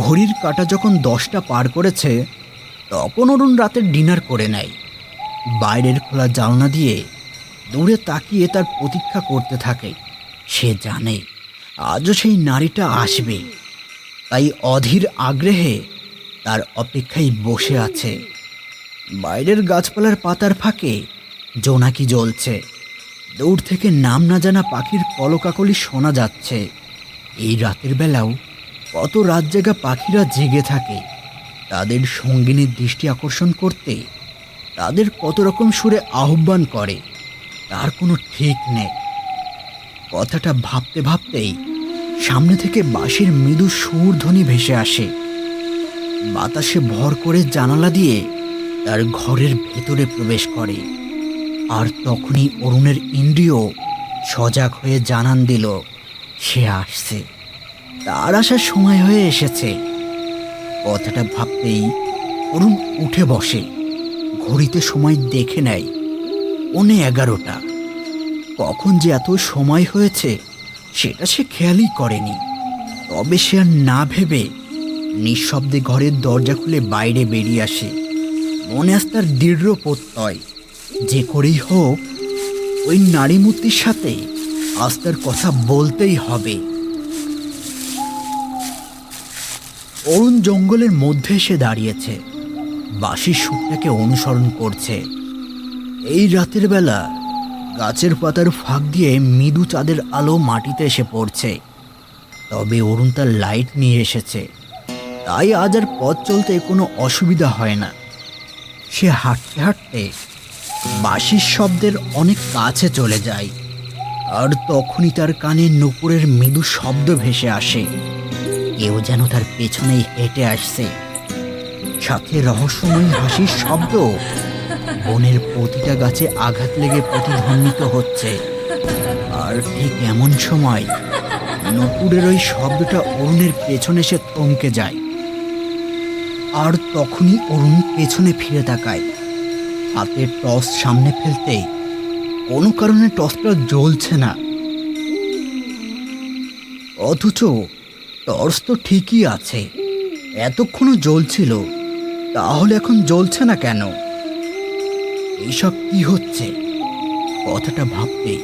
ঘড়ির কাঁটা যখন 10টা পার করেছে, তখন অরুণ রাতের ডিনার করে নেয়। বাইরের খোলা জানলা দিয়ে দূরে তাকিয়ে তার প্রতীক্ষা করতে থাকে। সে জানে আজও সেই নারীটা আসবে, তাই অধীর আগ্রহে তার অপেক্ষায় বসে আছে। বাইরের গাছপালার পাতার ফাঁকে জোনাকি জ্বলছে। দূর থেকে নাম না জানা পাখির কলকাকলি শোনা যাচ্ছে। এই রাতের বেলাও কত রাত জাগা পাখিরা জেগে থাকে তাদের সঙ্গিনীর দৃষ্টি আকর্ষণ করতে। তাদের কত রকম সুরে আহ্বান করে, তার কোনো ঠিক নেই। কথাটা ভাবতে ভাবতেই সামনে থেকে বাঁশির মৃদু সুর ধ্বনি ভেসে আসে। বাতাসে ভর করে জানালা দিয়ে তার ঘরের ভেতরে প্রবেশ করে। আর তখনই অরুণের ইন্দ্রিয় সজাগ হয়ে জানান দিল সে আসছে, তার আসার সময় হয়ে এসেছে। কথাটা ভাবতেই অরুণ উঠে বসে, ঘড়িতে সময় দেখে নেয় 11:15। কখন যে এত সময় হয়েছে সেটা সে খেয়ালই করেনি। তবে সে আর না ভেবে নিঃশব্দে ঘরের দরজা খুলে বাইরে বেরিয়ে আসে। মনে আজ তার দৃঢ় প্রত্যয়, যে করেই হোক ওই নারী মূর্তির সাথে আজ তার কথা বলতেই হবে। অরুণ জঙ্গলের মধ্যে এসে দাঁড়িয়েছে, বাঁশির সুরটাকে অনুসরণ করছে। এই রাতের বেলা গাছের পাতার ফাঁক দিয়ে মৃদু চাঁদের আলো মাটিতে এসে পড়ছে। তবে অরুণ তার লাইট নিয়ে এসেছে, তাই আজ আর পথ চলতে কোনো অসুবিধা হয় না। সে হাঁটতে হাঁটতে বাঁশির শব্দের অনেক কাছে চলে যায়, আর তখনই তার কানে নুপুরের মৃদু শব্দ ভেসে আসে। কেউ যেন তার পেছনেই হেঁটে আসছে, সাথে রহস্যময়ী হাসির শব্দ। বনের প্রতিটা গাছে আঘাত লেগে প্রতিধ্বনিত হচ্ছে। আর ঠিক এমন সময় নুপুরের ওই শব্দটা অরুণের পেছনে এসে থমকে যায়। আর তখনই অরুণ পেছনে ফিরে তাকায়। হাতে টর্চ সামনে ফেলতেই কোনো কারণে টর্চটা জ্বলছে না। অথচ টর্চ তো ঠিকই আছে, এতক্ষণও জ্বলছিল, তাহলে এখন জ্বলছে না কেন? এইসব কি হচ্ছে? কথাটা ভাবতেই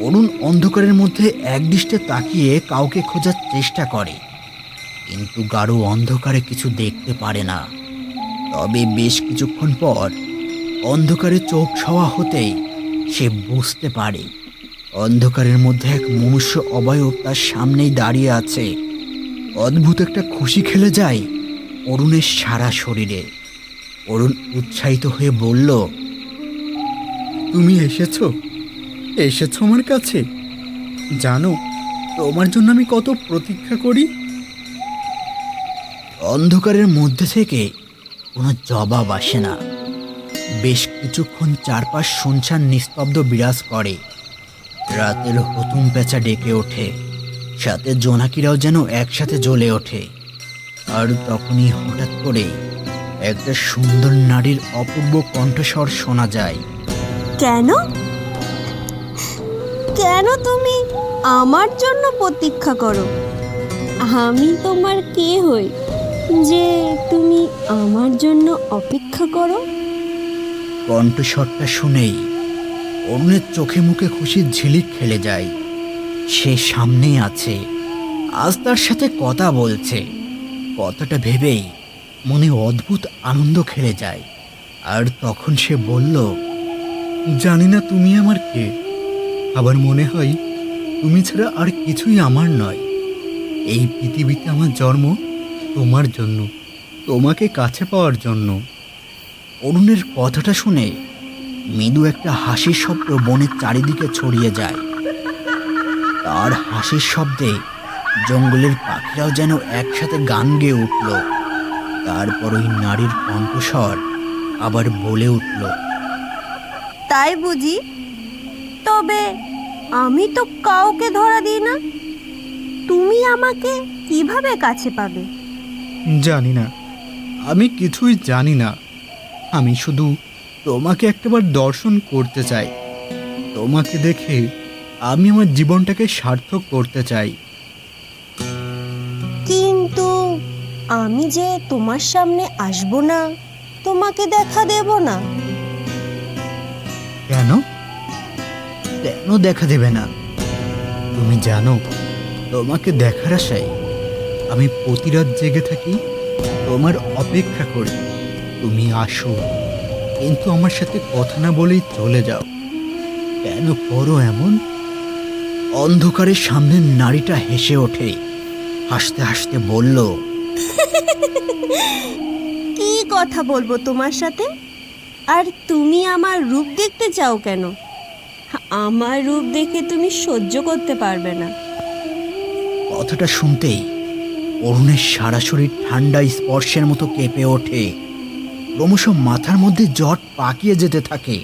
অরুণ অন্ধকারের মধ্যে একদৃষ্টে তাকিয়ে কাউকে খোঁজার চেষ্টা করে, কিন্তু গাঢ় অন্ধকারে কিছু দেখতে পারে না। তবে বেশ কিছুক্ষণ পর অন্ধকারে চোখ সওয়া হতেই সে বুঝতে পারে অন্ধকারের মধ্যে এক মনুষ্য অবয়ব তার সামনেই দাঁড়িয়ে আছে। অদ্ভুত একটা খুশি খেলে যায় অরুণের সারা শরীরে। অরুণ উৎসাহিত হয়ে বলল, তুমি এসেছো আমার কাছে? জানো তোমার জন্য আমি কত প্রতীক্ষা করি। অন্ধকারের মধ্যে থেকে কোনো জবাব আসে না। বেশ কিছুক্ষণ চারপাশ শুনশান নিস্তব্ধ বিরাজ করে। রাতের হুতুম পেঁচা ডেকে ওঠে, সাথে জোনাকিরাও যেন একসাথে জ্বলে ওঠে। আর তখনই হঠাৎ করে একটা সুন্দর নারীর অপূর্ব কণ্ঠস্বর শোনা যায়। কেন কেন তুমি আমার জন্য প্রতীক্ষা করো? আমি তোমার কে হই যে তুমি আমার জন্য অপেক্ষা করো? কণ্ঠস্বরটা শুনেই অরুণের চোখে মুখে খুশির ঝিলিক খেলে যায়। সে সামনেই আছে, আজ তার সাথে কথা বলছে। কথাটা ভেবেই মনে অদ্ভুত আনন্দ খেলে যায়। আর তখন সে বলল, জানি না তুমি আমার কে, আবার মনে হয় তুমি ছাড়া আর কিছুই আমার নয়। এই পৃথিবীতে আমার জন্ম তোমার জন্য, তোমাকে কাছে পাওয়ার জন্য। অরুণের কথাটা শুনে মৃদু একটা হাসির শব্দ বনের চারিদিকে ছড়িয়ে যায়। তার হাসির শব্দে জঙ্গলের পাখিরাও যেন একসাথে গান গেয়ে উঠল। তারপর ওই নারীর কণ্ঠস্বর আবার বলে উঠল, তাই বুঝি? তবে আমি তো কাউকে ধরা দিই না, তুমি আমাকে কিভাবে কাছে পাবে? জানি না, আমি কিছুই জানি না। আমি শুধু তোমাকে একটাবার দর্শন করতে চাই। তোমাকে দেখে আমি আমার জীবনটাকে সার্থক করতে চাই। কিন্তু আমি যে তোমার সামনে আসব না, তোমাকে দেখা দেব না। কেন কেন দেখা দেবে না? তুমি জানো তোমাকে দেখার আশায় আমি প্রতি রাত জেগে থাকি, তোমার অপেক্ষা করি তুমি আসো, কিন্তু আমার সাথে কথা না বলেই চলে যাও। কেন করো এমন? অন্ধকারের সামনের নারীটা হেসে ওঠে, হাসতে হাসতে বলল, কি কথা বলবো তোমার সাথে? আর তুমি আমার রূপ দেখতে চাও কেন? আমার রূপ দেখে তুমি সহ্য করতে পারবে না। কথাটা শুনতেই অরুণের সারা শরীর ঠান্ডা স্পর্শের মতো কেঁপে ওঠে। ক্রমশ মাথার মধ্যে জট পাকিয়ে যেতে থাকে।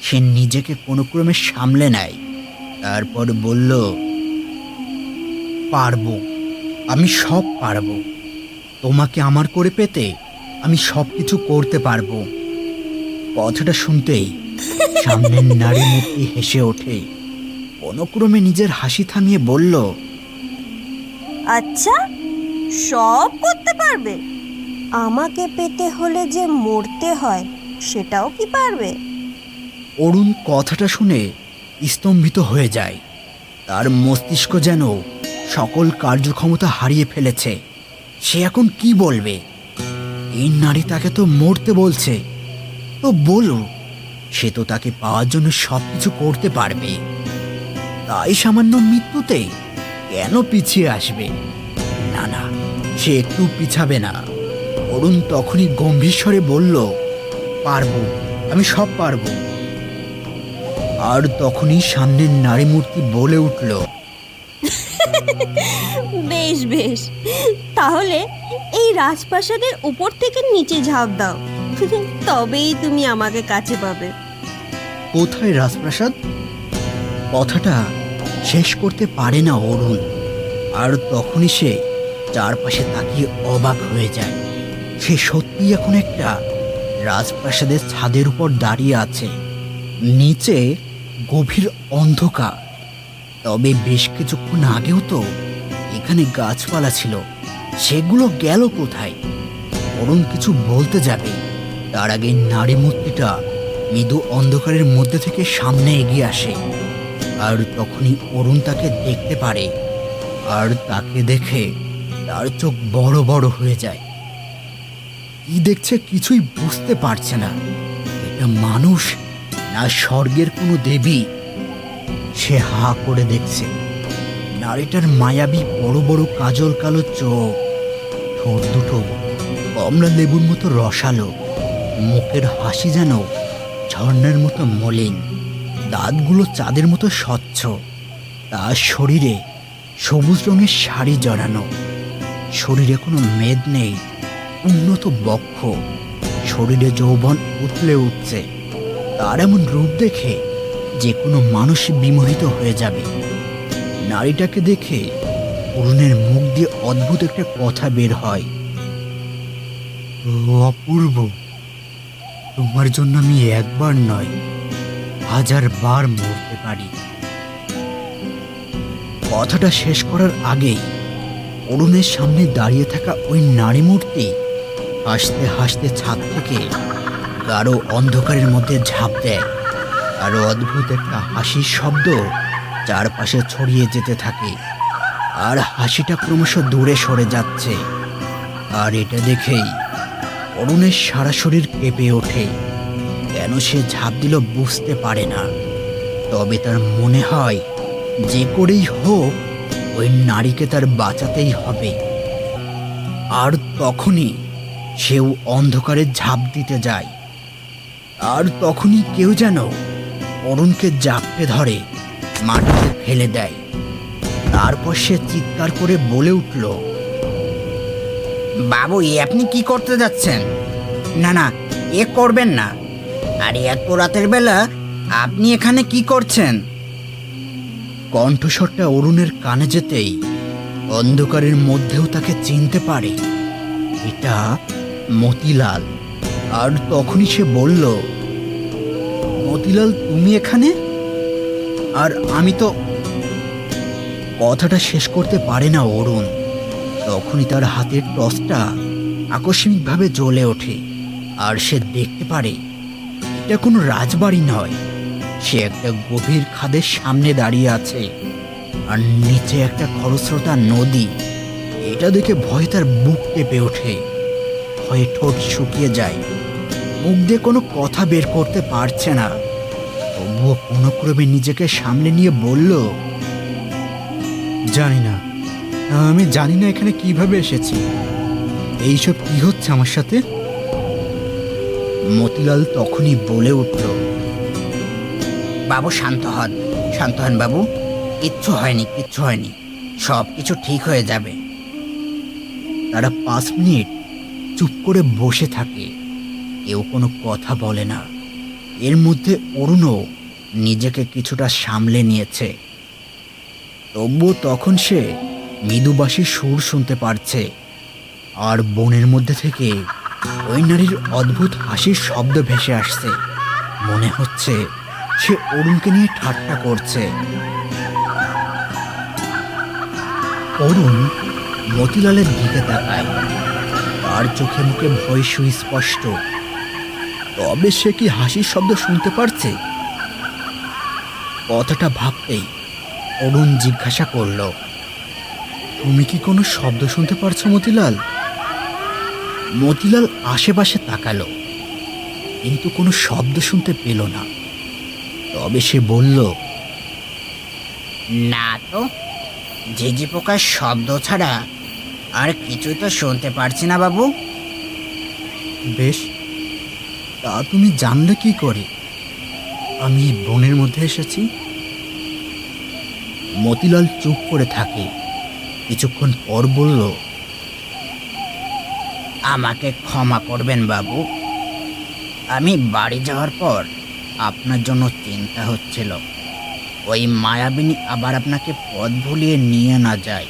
সে নিজেকে কোনো ক্রমে সামলে নেয়, তারপর বলল, পারবো, আমি সব পারবো। তোমাকে আমার করে পেতে আমি সব কিছু করতে পারবো। কথাটা শুনতেই সামনের নারী মূর্তি হেসে ওঠে। কোনোক্রমে নিজের হাসি থামিয়ে বলল, আচ্ছা, সব করতে পারবে? আমাকে পেতে হলে যে মরতে হয় সেটাও কি পারবে? অরুণ কথাটা শুনে স্তম্ভিত হয়ে যায়। তার মস্তিষ্ক যেন সকল কার্যক্ষমতা হারিয়ে ফেলেছে। সে এখন কি বলবে? এই নারী তাকে তো মরতে বলছে, তো বলো, সে তো তাকে পাওয়ার জন্য সব কিছু করতে পারবে। তাই সামান্য মৃত্যুতে কেন পিছিয়ে আসবে? না না, সে একটু পিছাবে না। অরুণ তখনই গম্ভীর স্বরে বলল, পারবো, আমি সব পারবো। আর তখনই সামনের নারী মূর্তি বলে উঠল, বেশ বেশ, তাহলে এই রাজপ্রাসাদের উপর থেকে নিচে ঝাঁপ দাও, তবেই তুমি আমাকে কাছে পাবে। কোথায় রাজপ্রাসাদ? কথাটা শেষ করতে পারে না অরুণ। আর তখনই সে চারপাশে তাকিয়ে অবাক হয়ে যায়। সে সত্যিই এখন একটা রাজপ্রাসাদের ছাদের উপর দাঁড়িয়ে আছে। নিচে গভীর অন্ধকার। তবে বেশ কিছুক্ষণ আগেও তো এখানে গাছপালা ছিল, সেগুলো গেল কোথায়? অরুণ কিছু বলতে যাবে, তার আগে নারী মূর্তিটা মৃদু অন্ধকারের মধ্যে থেকে সামনে এগিয়ে আসে। আর তখনই অরুণ তাকে দেখতে পারে। আর তাকে দেখে তার চোখ বড় বড় হয়ে যায়। কি দেখছে কিছুই বুঝতে পারছে না। এটা মানুষ না স্বর্গের কোনো দেবী? সে হা করে দেখছে। নারীটার মায়াবী বড় বড় কাজল কালো চোখ, ঠোঁট দুটো কমলা লেবুর মতো রসালো, মুখের হাসি যেন ঝর্ণার মতো মলিন, দাঁতগুলো চাঁদের মতো স্বচ্ছ। তার শরীরে সবুজ রঙের শাড়ি জড়ানো, শরীরে কোনো মেদ নেই, উন্নত বক্ষ, শরীরে যৌবন উতলে উঠছে। তার এমন রূপ দেখে যে কোনো মানুষ বিমোহিত হয়ে যাবে। নারীটাকে দেখে অরুণের মুখ দিয়ে অদ্ভুত একটা কথা বের হয়, অপূর্ব, তোমার জন্য আমি একবার নয় 1000 বার মরতে পারি। কথাটা শেষ করার আগেই অরুণের সামনে দাঁড়িয়ে থাকা ওই নারী মূর্তি হাসতে হাসতে ছাদ থেকে গাঢ় অন্ধকারের মধ্যে ঝাঁপ দেয়। আরো অদ্ভুত একটা হাসির শব্দ চারপাশে ছড়িয়ে যেতে থাকে। আর হাসিটা ক্রমশ দূরে সরে যাচ্ছে। আর এটা দেখেই অরুণের সারা শরীর কেঁপে ওঠে। কেন সে ঝাঁপ দিল বুঝতে পারে না। তবে তার মনে হয় যে করেই হোক ওই নারীকে তার বাঁচাতেই হবে। আর তখনই সেও অন্ধকারে ঝাঁপ দিতে যায়। আর তখনই কেউ যেন অরুণকে জাপটে ধরে মাটিতে ফেলে দেয়। তারপর সে চিৎকার করে বলে উঠল, বাবু, আপনি কি করতে যাচ্ছেন? না না, এ করবেন না। আর এত রাতের বেলা আপনি এখানে কি করছেন? কণ্ঠস্বরটা অরুণের কানে যেতেই অন্ধকারের মধ্যেও তাকে চিনতে পারে। এটা মতিলাল। আর তখনই সে বলল, মতিলাল, তুমি এখানে? আর আমি তো... কথাটা শেষ করতে পারে না অরুণ। তখনই তার হাতের টর্চটা আকস্মিকভাবে জ্বলে ওঠে। আর সে দেখতে পারে এটা কোনো রাজবাড়ি নয়, সে একটা গভীর খাদের সামনে দাঁড়িয়ে আছে। আর নিচে একটা খরস্রোতা নদী। এটা দেখে ভয়ে তার বুক কেঁপে ওঠে। ভয়ে ঠোঁট শুকিয়ে যায়। মুখ দিয়ে কোনো কথা বের করতে পারছে না। তবুও কোনো ক্রমে নিজেকে সামলে নিয়ে বলল, জানি না, আমি জানি না এখানে কিভাবে এসেছি। এইসব কি হচ্ছে আমার সাথে? মতিলাল তখনই বলে উঠল, বাবু শান্ত হন, শান্ত হন বাবু। কিচ্ছু হয়নি, কিচ্ছু হয়নি, সব কিছু ঠিক হয়ে যাবে। তারা 5 মিনিট চুপ করে বসে থাকে। কেউ কোনো কথা বলে না। এর মধ্যে অরুণও নিজেকে কিছুটা সামলে নিয়েছে। তবুও তখন সে মৃদুবাসী সুর শুনতে পারছে, আর বনের মধ্যে থেকে ওই নারীর অদ্ভুত হাসির শব্দ ভেসে আসছে। মনে হচ্ছে সে অরুণকে নিয়ে ঠাট্টা করছে। অরুণ মতিলালের দিকে তাকায়। তার চোখে মুখে ভয় সুস্পষ্ট। তবে সে কি হাসির শব্দ শুনতে পারছে? কথাটা ভাবতেই অরুণ জিজ্ঞাসা করল, তুমি কি কোনো শব্দ শুনতে পারছো মতিলাল? মতিলাল আশেপাশে তাকালো, কিন্তু কোনো শব্দ শুনতে পেল না। তবে সে বলল, না তো, ঝিঝি পোকার শব্দ ছাড়া আর কিছুই তো শুনতে পারছি না বাবু। বেশ, তা তুমি জানলে কি করে আমি এই বনের মধ্যে এসেছি? মতিলাল চুপ করে থাকে। কিছুক্ষণ পর বলল, আমাকে ক্ষমা করবেন বাবু, আমি বাড়ি যাওয়ার পর আপনার জন্য চিন্তা হচ্ছিল ওই মায়াবিনী আবার আপনাকে পথ ভুলিয়ে নিয়ে না যায়।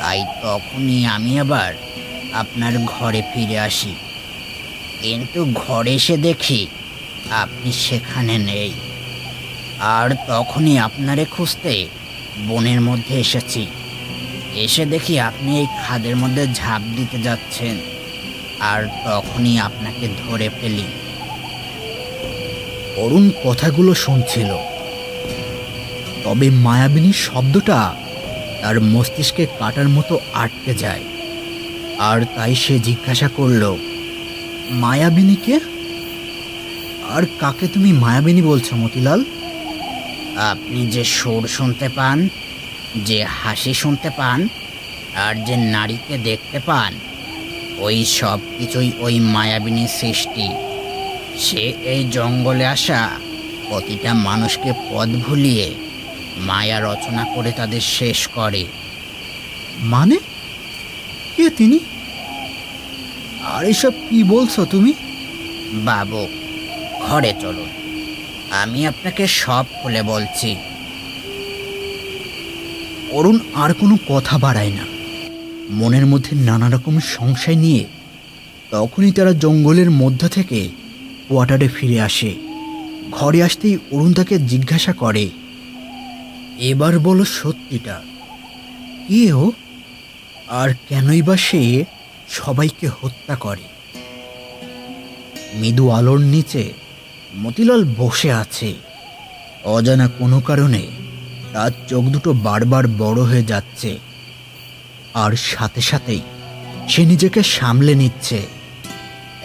তাই তখনই আমি আবার আপনার ঘরে ফিরে আসি, কিন্তু ঘরে এসে দেখি আপনি সেখানে নেই। আর তখনই আপনারে খুঁজতে বনের মধ্যে এসেছি। এসে দেখি আপনি এই খাদের মধ্যে ঝাঁপ দিতে যাচ্ছেন, আর তখনই আপনাকে ধরে ফেলি। অরুণ কথাগুলো শুনছিল, তবে মায়াবিনীর শব্দটা তার মস্তিষ্কে কাটার মতো আটকে যায়। আর তাই সে জিজ্ঞাসা করল, মায়াবিনীকে? আর কাকে তুমি মায়াবিনী বলছো মতিলাল? আপনি যে সুর শুনতে পান, যে হাসি শুনতে পান, আর যে নারীকে দেখতে পান, ওই সব কিছুই ওই মায়াবিনীর সৃষ্টি। সে এই জঙ্গলে আসা প্রতিটা মানুষকে পথ ভুলিয়ে মায়া রচনা করে তাদের শেষ করে। মানে কে তিনি? আর এসব কি বলছো তুমি? বাবু, ঘরে চলুন, আমি আপনাকে সব খুলে বলছি। অরুণ আর কোনো কথা বাড়ায় না। মনের মধ্যে নানা রকম সংশয় নিয়ে তখনই তারা জঙ্গলের মধ্য থেকে কোয়ার্টারে ফিরে আসে। ঘরে আসতেই অরুণ তাকে জিজ্ঞাসা করে, এবার বলো সত্যিটা, কে ও? আর কেনই বা সে সবাইকে হত্যা করে? মৃদু আলোর নিচে মতিলাল বসে আছে। অজানা কোনো কারণে তার চোখ দুটো বারবার বড় হয়ে যাচ্ছে, আর সাথে সাথেই সে নিজেকে সামলে নিচ্ছে।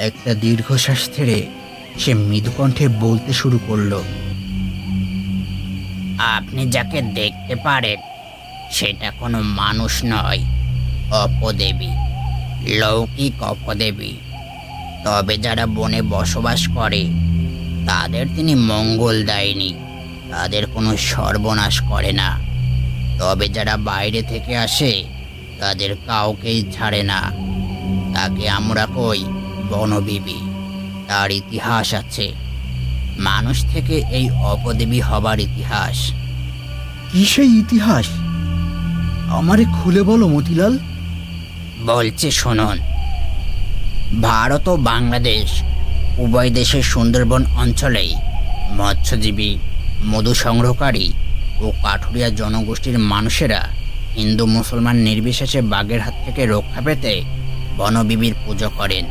একটা দীর্ঘশ্বাস ছেড়ে সে মৃদু কণ্ঠে বলতে শুরু করলো, আপনি যাকে দেখতে পারেন সেটা কোনো মানুষ নয়, অপদেবী, লৌকিক অপদেবী। তবে যারা বনে বসবাস করে তাদের তিনি মঙ্গল দেয়নি, তাদের কোনো সর্বনাশ করে না। তবে যারা বাইরে থেকে আসে তাদের কাউকেই ছাড়ে না। তাকে আমরা কই বনবিবি। তার ইতিহাস আছে, মানুষ থেকে এই অপদেবী হবার ইতিহাস। কি সেই ইতিহাস? আমারে খুলে বলো মতিলাল। বলছে শুনুন। ভারত ও বাংলাদেশ উভয় দেশের সুন্দরবন অঞ্চলেই মৎস্যজীবী, মধু সংগ্রহকারী ও কাঠুরিয়া জনগোষ্ঠীর মানুষেরা হিন্দু মুসলমান নির্বিশেষে বাঘের হাত থেকে রক্ষা পেতে বনবিবির পুজো করেন।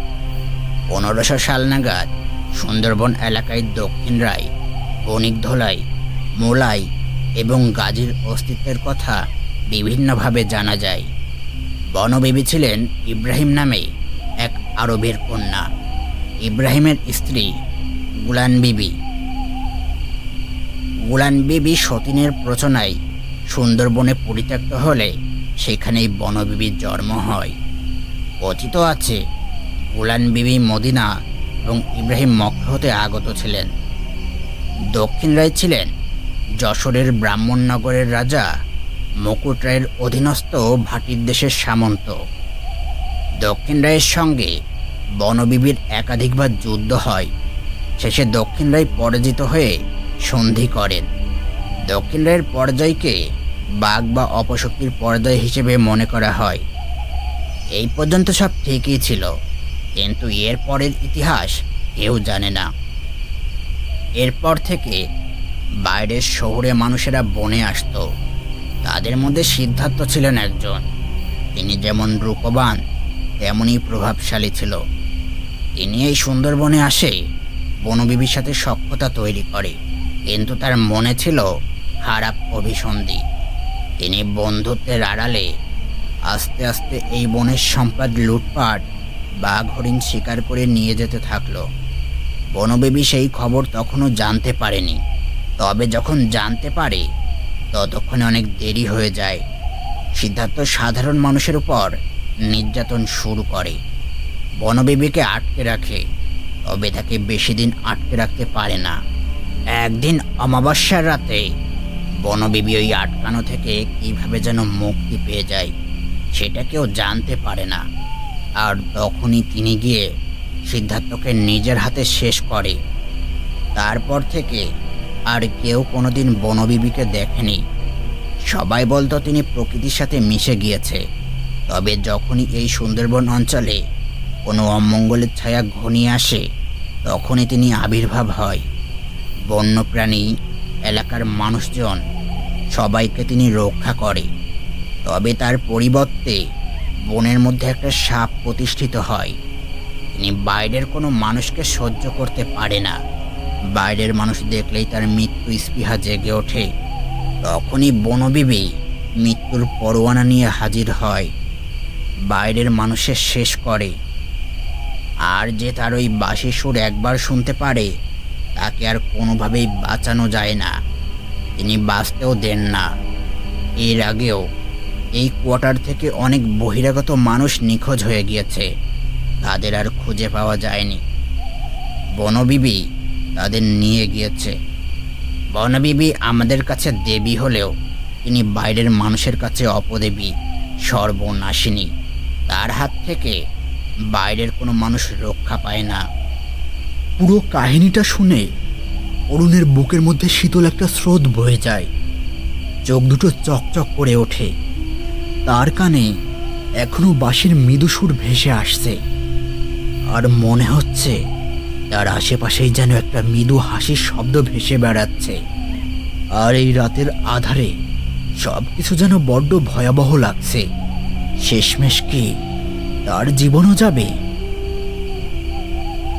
1500 সাল নাগাদ সুন্দরবন এলাকায় দক্ষিণ রায়, বণিকধলাই, মোলাই এবং গাজীর অস্তিত্বের কথা বিভিন্নভাবে জানা যায়। বনবিবি ছিলেন ইব্রাহিম নামে এক আরবের কন্যা। ইব্রাহিমের স্ত্রী গুলান বিবি। গুলান বিবি সতীনের প্রচনায় সুন্দরবনে পরিত্যক্ত হলে সেখানেই বনবিবির জন্ম হয়। কথিত আছে গুলান বিবি মদিনা এবং ইব্রাহিম মক্কা হতে আগত ছিলেন। দক্ষিণ রায় ছিলেন যশোরের ব্রাহ্মণনগরের রাজা মুকুট রায়ের অধীনস্থ ভাটির দেশের সামন্ত। দক্ষিণ রায়ের সঙ্গে বনবিবির একাধিকবার যুদ্ধ হয়। শেষে দক্ষিণ রায় পরাজিত হয়ে সন্ধি করেন। দক্ষিণ রায়ের পরাজয়কে বাঘ বা অপশক্তির পর্যায় হিসেবে মনে করা হয়। এই পর্যন্ত সব ঠিকই ছিল, কিন্তু এর পরের ইতিহাস কেউ জানে না। এরপর থেকে বাইরের শহরে মানুষেরা বনে আসতো। তাদের মধ্যে সিদ্ধার্থ ছিলেন একজন। তিনি যেমন রূপবান তেমনই প্রভাবশালী ছিল। তিনি এই সুন্দরবনে আসে বনবিবির সাথে সখ্যতা তৈরি করে, কিন্তু তার মনে ছিল খারাপ অভিসন্ধি। তিনি বন্ধুত্বের আড়ালে আস্তে আস্তে এই বনের সম্পদ লুটপাট, বাঘ হরিণ শিকার করে নিয়ে যেতে থাকলো। বনবিবি সেই খবর তখনও জানতে পারেনি। তবে যখন জানতে পারে ততক্ষণে অনেক দেরি হয়ে যায়। সিদ্ধার্থ সাধারণ মানুষের উপর নির্যাতন শুরু করে। বনবিবিকে আটকে রাখে, তবে তাকে বেশি দিন আটকে রাখতে পারে না। একদিন অমাবস্যার রাতে বনবিবি ওই আটকানো থেকে কিভাবে যেন মুক্তি পেয়ে যায়, সেটা কেউ জানতে পারে না। আর তখনই তিনি গিয়ে সিদ্ধার্থকে নিজের হাতে শেষ করে। তারপর থেকে আর কেউ কোনোদিন বনবিবিকে দেখেনি। সবাই বলতো তিনি প্রকৃতির সাথে মিশে গিয়েছে। তবে যখনই এই সুন্দরবন অঞ্চলে কোনো অমঙ্গলের ছায়া ঘনিয়ে আসে, তখনই তিনি আবির্ভাব হয়। বন্যপ্রাণী, এলাকার মানুষজন সবাইকে তিনি রক্ষা করে। তবে তার পরিবর্তে বনের মধ্যে একটা সাপ প্রতিষ্ঠিত হয়। তিনি বাইরের কোনো মানুষকে সহ্য করতে পারে না। বাইরের মানুষ দেখলেই তার মৃত্যু স্পৃহা জেগে ওঠে। তখনই বনবিবি মৃত্যুর পরোয়ানা নিয়ে হাজির হয়, বাইরের মানুষের শেষ করে। আর যে তার ওই বাঁশির সুর একবার শুনতে পারে, তাকে আর কোনোভাবেই বাঁচানো যায় না। তিনি বাঁচতেও দেন না। এর আগেও এই কোয়ার্টার থেকে অনেক বহিরাগত মানুষ নিখোঁজ হয়ে গিয়েছে, তাদের আর খুঁজে পাওয়া যায়নি। বনবিবি তাদের নিয়ে গিয়েছে। বনবিবি আমাদের কাছে দেবী হলেও তিনি বাইরের মানুষের কাছে অপদেবী, সর্বনাশিনী। তার হাত থেকে বাইরের কোনো মানুষ রক্ষা পায় না। পুরো কাহিনীটা শুনে অরুণের বুকের মধ্যে শীতল একটা স্রোত বয়ে যায়। চোখ দুটো চকচক করে ওঠে। তার কানে এখনো বাঁশির মৃদু সুর ভেসে আসছে। আর মনে হচ্ছে তার আশেপাশেই যেন একটা মৃদু হাসির শব্দ ভেসে বেড়াচ্ছে। আর এই রাতের আধারে সব কিছু যেন বড্ড ভয়াবহ লাগছে। শেষমেশ কি তার জীবনও যাবে?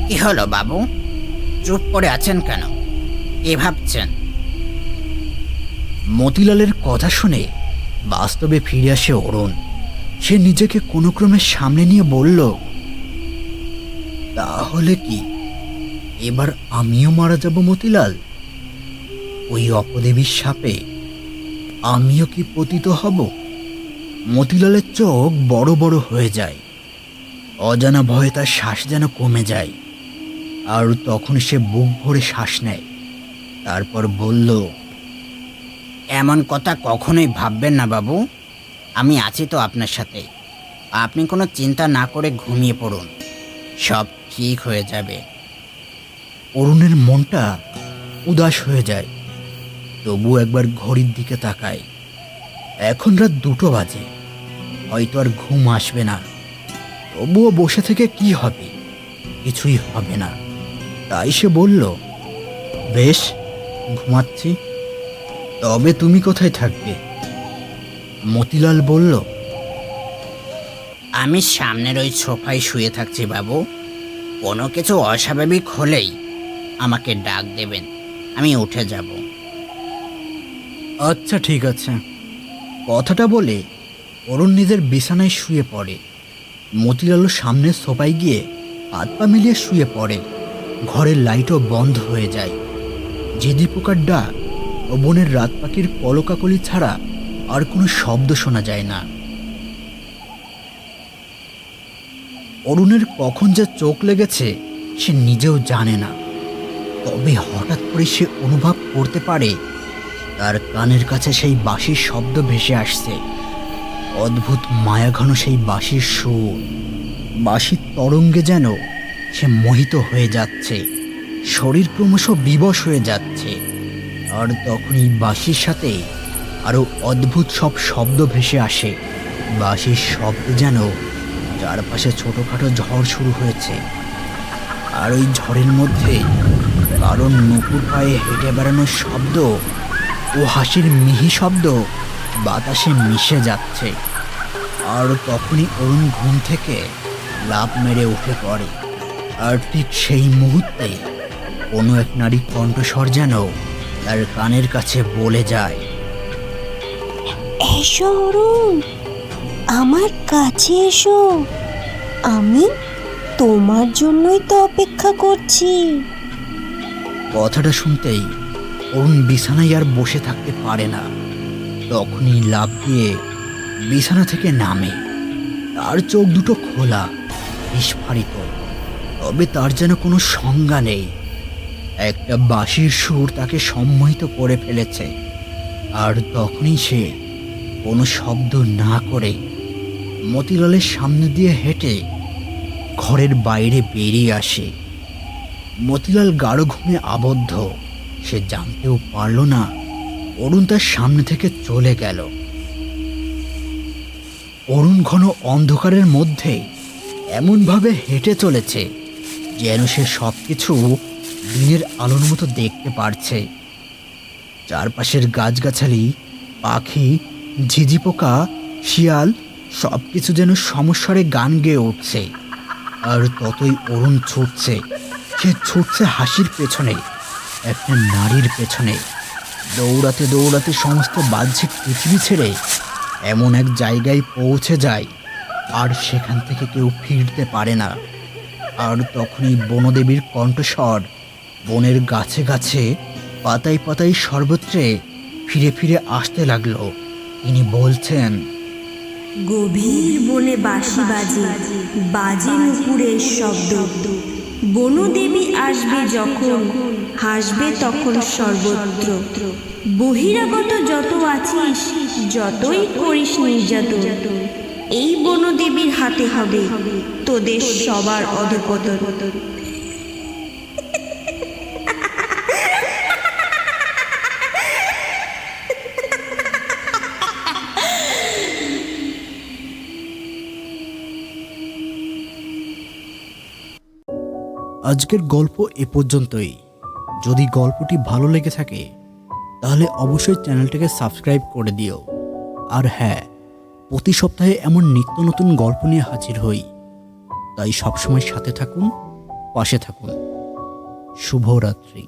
কি হলো বাবু, চুপ করে আছেন কেন? কি ভাবছেন? মতিলালের কথা শুনে বাস্তবে ফিরে আসে অরুণ। সে নিজেকে কোনো ক্রমে সামনে নিয়ে বলল, তাহলে কি এবার আমিও মারা যাব মতিলাল? ওই অপদেবীর সাপে আমিও কি পতিত হব? মতিলালের চোখ বড় বড় হয়ে যায়। অজানা ভয়ে তার শ্বাস যেন কমে যায়। আর তখন সে বুক ভরে শ্বাস নেয়। তারপর বলল, এমন কথা কখনোই ভাববেন না বাবু। আমি আছি তো আপনার সাথে। আপনি কোনো চিন্তা না করে ঘুমিয়ে পড়ুন, সব ঠিক হয়ে যাবে। অরুণের মনটা উদাস হয়ে যায়। তবু একবার ঘড়ির দিকে তাকায়। এখন রাত 2টো বাজে। হয়তো আর ঘুম আসবে না। তবুও বসে থেকে কি হবে? কিছুই হবে না। তাই সে বলল, বেশ, ঘুমাচ্ছি। তবে তুমি কোথায় থাকবে? মতিলাল বলল, আমি সামনের ওই সোফায় শুয়ে থাকছি বাবু। কোনো কিছু অস্বাভাবিক হলেই আমাকে ডাক দেবেন, আমি উঠে যাব। আচ্ছা ঠিক আছে। কথাটা বলে অরুণ নিজের বিছানায় শুয়ে পড়ে। মতিলালও সামনের সোফায় গিয়ে হাত পা মিলিয়ে শুয়ে পড়ে। ঘরের লাইটও বন্ধ হয়ে যায়। ঝিঁঝি পোকার ডাক ও বনের রাত পাখির কলকাকলি ছাড়া আর কোনো শব্দ শোনা যায় না। অরুণের কখন যে চোখ লেগেছে সে নিজেও জানে না। তবে হঠাৎ করে সে অনুভব করতে পারে তার কানের কাছে সেই বাঁশির শব্দ ভেসে আসছে। অদ্ভুত মায়াঘন সেই বাঁশির সুর। বাঁশির তরঙ্গে যেন সে মোহিত হয়ে যাচ্ছে। শরীর ক্রমশ বিবশ হয়ে যাচ্ছে। আর তখনই বাঁশির সাথে আরও অদ্ভুত সব শব্দ ভেসে আসে। বাঁশির শব্দে যেন চারপাশে ছোটোখাটো ঝড় শুরু হয়েছে। আর ওই ঝড়ের মধ্যে কারণ নুপুর পায়ে হেঁটে বেড়ানোর শব্দ ও হাসির মিহি শব্দ বাতাসে মিশে যাচ্ছে। আর তখনই অরুণ ঘুম থেকে লাফ মেরে উঠে পড়ে। আর ঠিক সেই মুহূর্তে কোনো এক নারী কণ্ঠস্বর যেন তার কানের কাছে বলে যায়, এসো অরুণ, আমার কাছে এসো, আমি তোমার জন্যই তো অপেক্ষা করছি। কথাটা শুনতেই অরুণ বিছানায় আর বসে থাকতে পারে না। তখনই লাফ দিয়ে বিছানা থেকে নামে। তার চোখ দুটো খোলা, বিস্ফারিত, তবে তার যেন কোনো সংজ্ঞা নেই। একটা বাঁশির সুর তাকে সম্মোহিত করে ফেলেছে। আর তখনই সে কোনো শব্দ না করে মতিলালের সামনে দিয়ে হেঁটে ঘরের বাইরে বেরিয়ে আসে। মতিলাল গাঢ় ঘুমে আবদ্ধ। সে জানতেও পারল না অরুণ তার সামনে থেকে চলে গেল। অরুণ ঘন অন্ধকারের মধ্যে এমনভাবে হেঁটে চলেছে যেন সে সব কিছু দিনের আলোর মতো দেখতে পারছে। চারপাশের গাছগাছালি, পাখি, ঝিঝি পোকা, শিয়াল সব কিছু যেন সমস্বরে গান গেয়ে উঠছে। আর ততই অরুণ ছুটছে। সে ছুটছে হাসির পেছনে, একটা নারীর পেছনে। দৌড়াতে দৌড়াতে সমস্ত বাহ্যিক পৃথিবী ছেড়ে এমন এক জায়গায় পৌঁছে যায় আর সেখান থেকে কেউ ফিরতে পারে না। আর তখনই বনদেবীর কণ্ঠস্বর বনের গাছে গাছে, পাতায় পাতায় সর্বত্রে ফিরে ফিরে আসতে লাগলো। তিনি বলছেন, গভীর বনে বাঁশি বাজে, বাজে নুপুরের শব্দ। বনদেবী আসবে যখন, হাসবে তখন সর্বত্র। বহিরাগত যত আছিস, যতই করিস নির্যাতন, এই বনদেবীর হাতে হবে তোদের সবার অধঃপতন। আজকের গল্প এ পর্যন্তই। যদি গল্পটি ভালো লেগে থাকে তাহলে অবশ্যই চ্যানেলটাকে সাবস্ক্রাইব করে দিও। আর হ্যাঁ, প্রতি সপ্তাহে এমন নিত্য নতুন গল্প নিয়ে হাজির হই। তাই সবসময় সাথে থাকুন, পাশে থাকুন। শুভরাত্রি।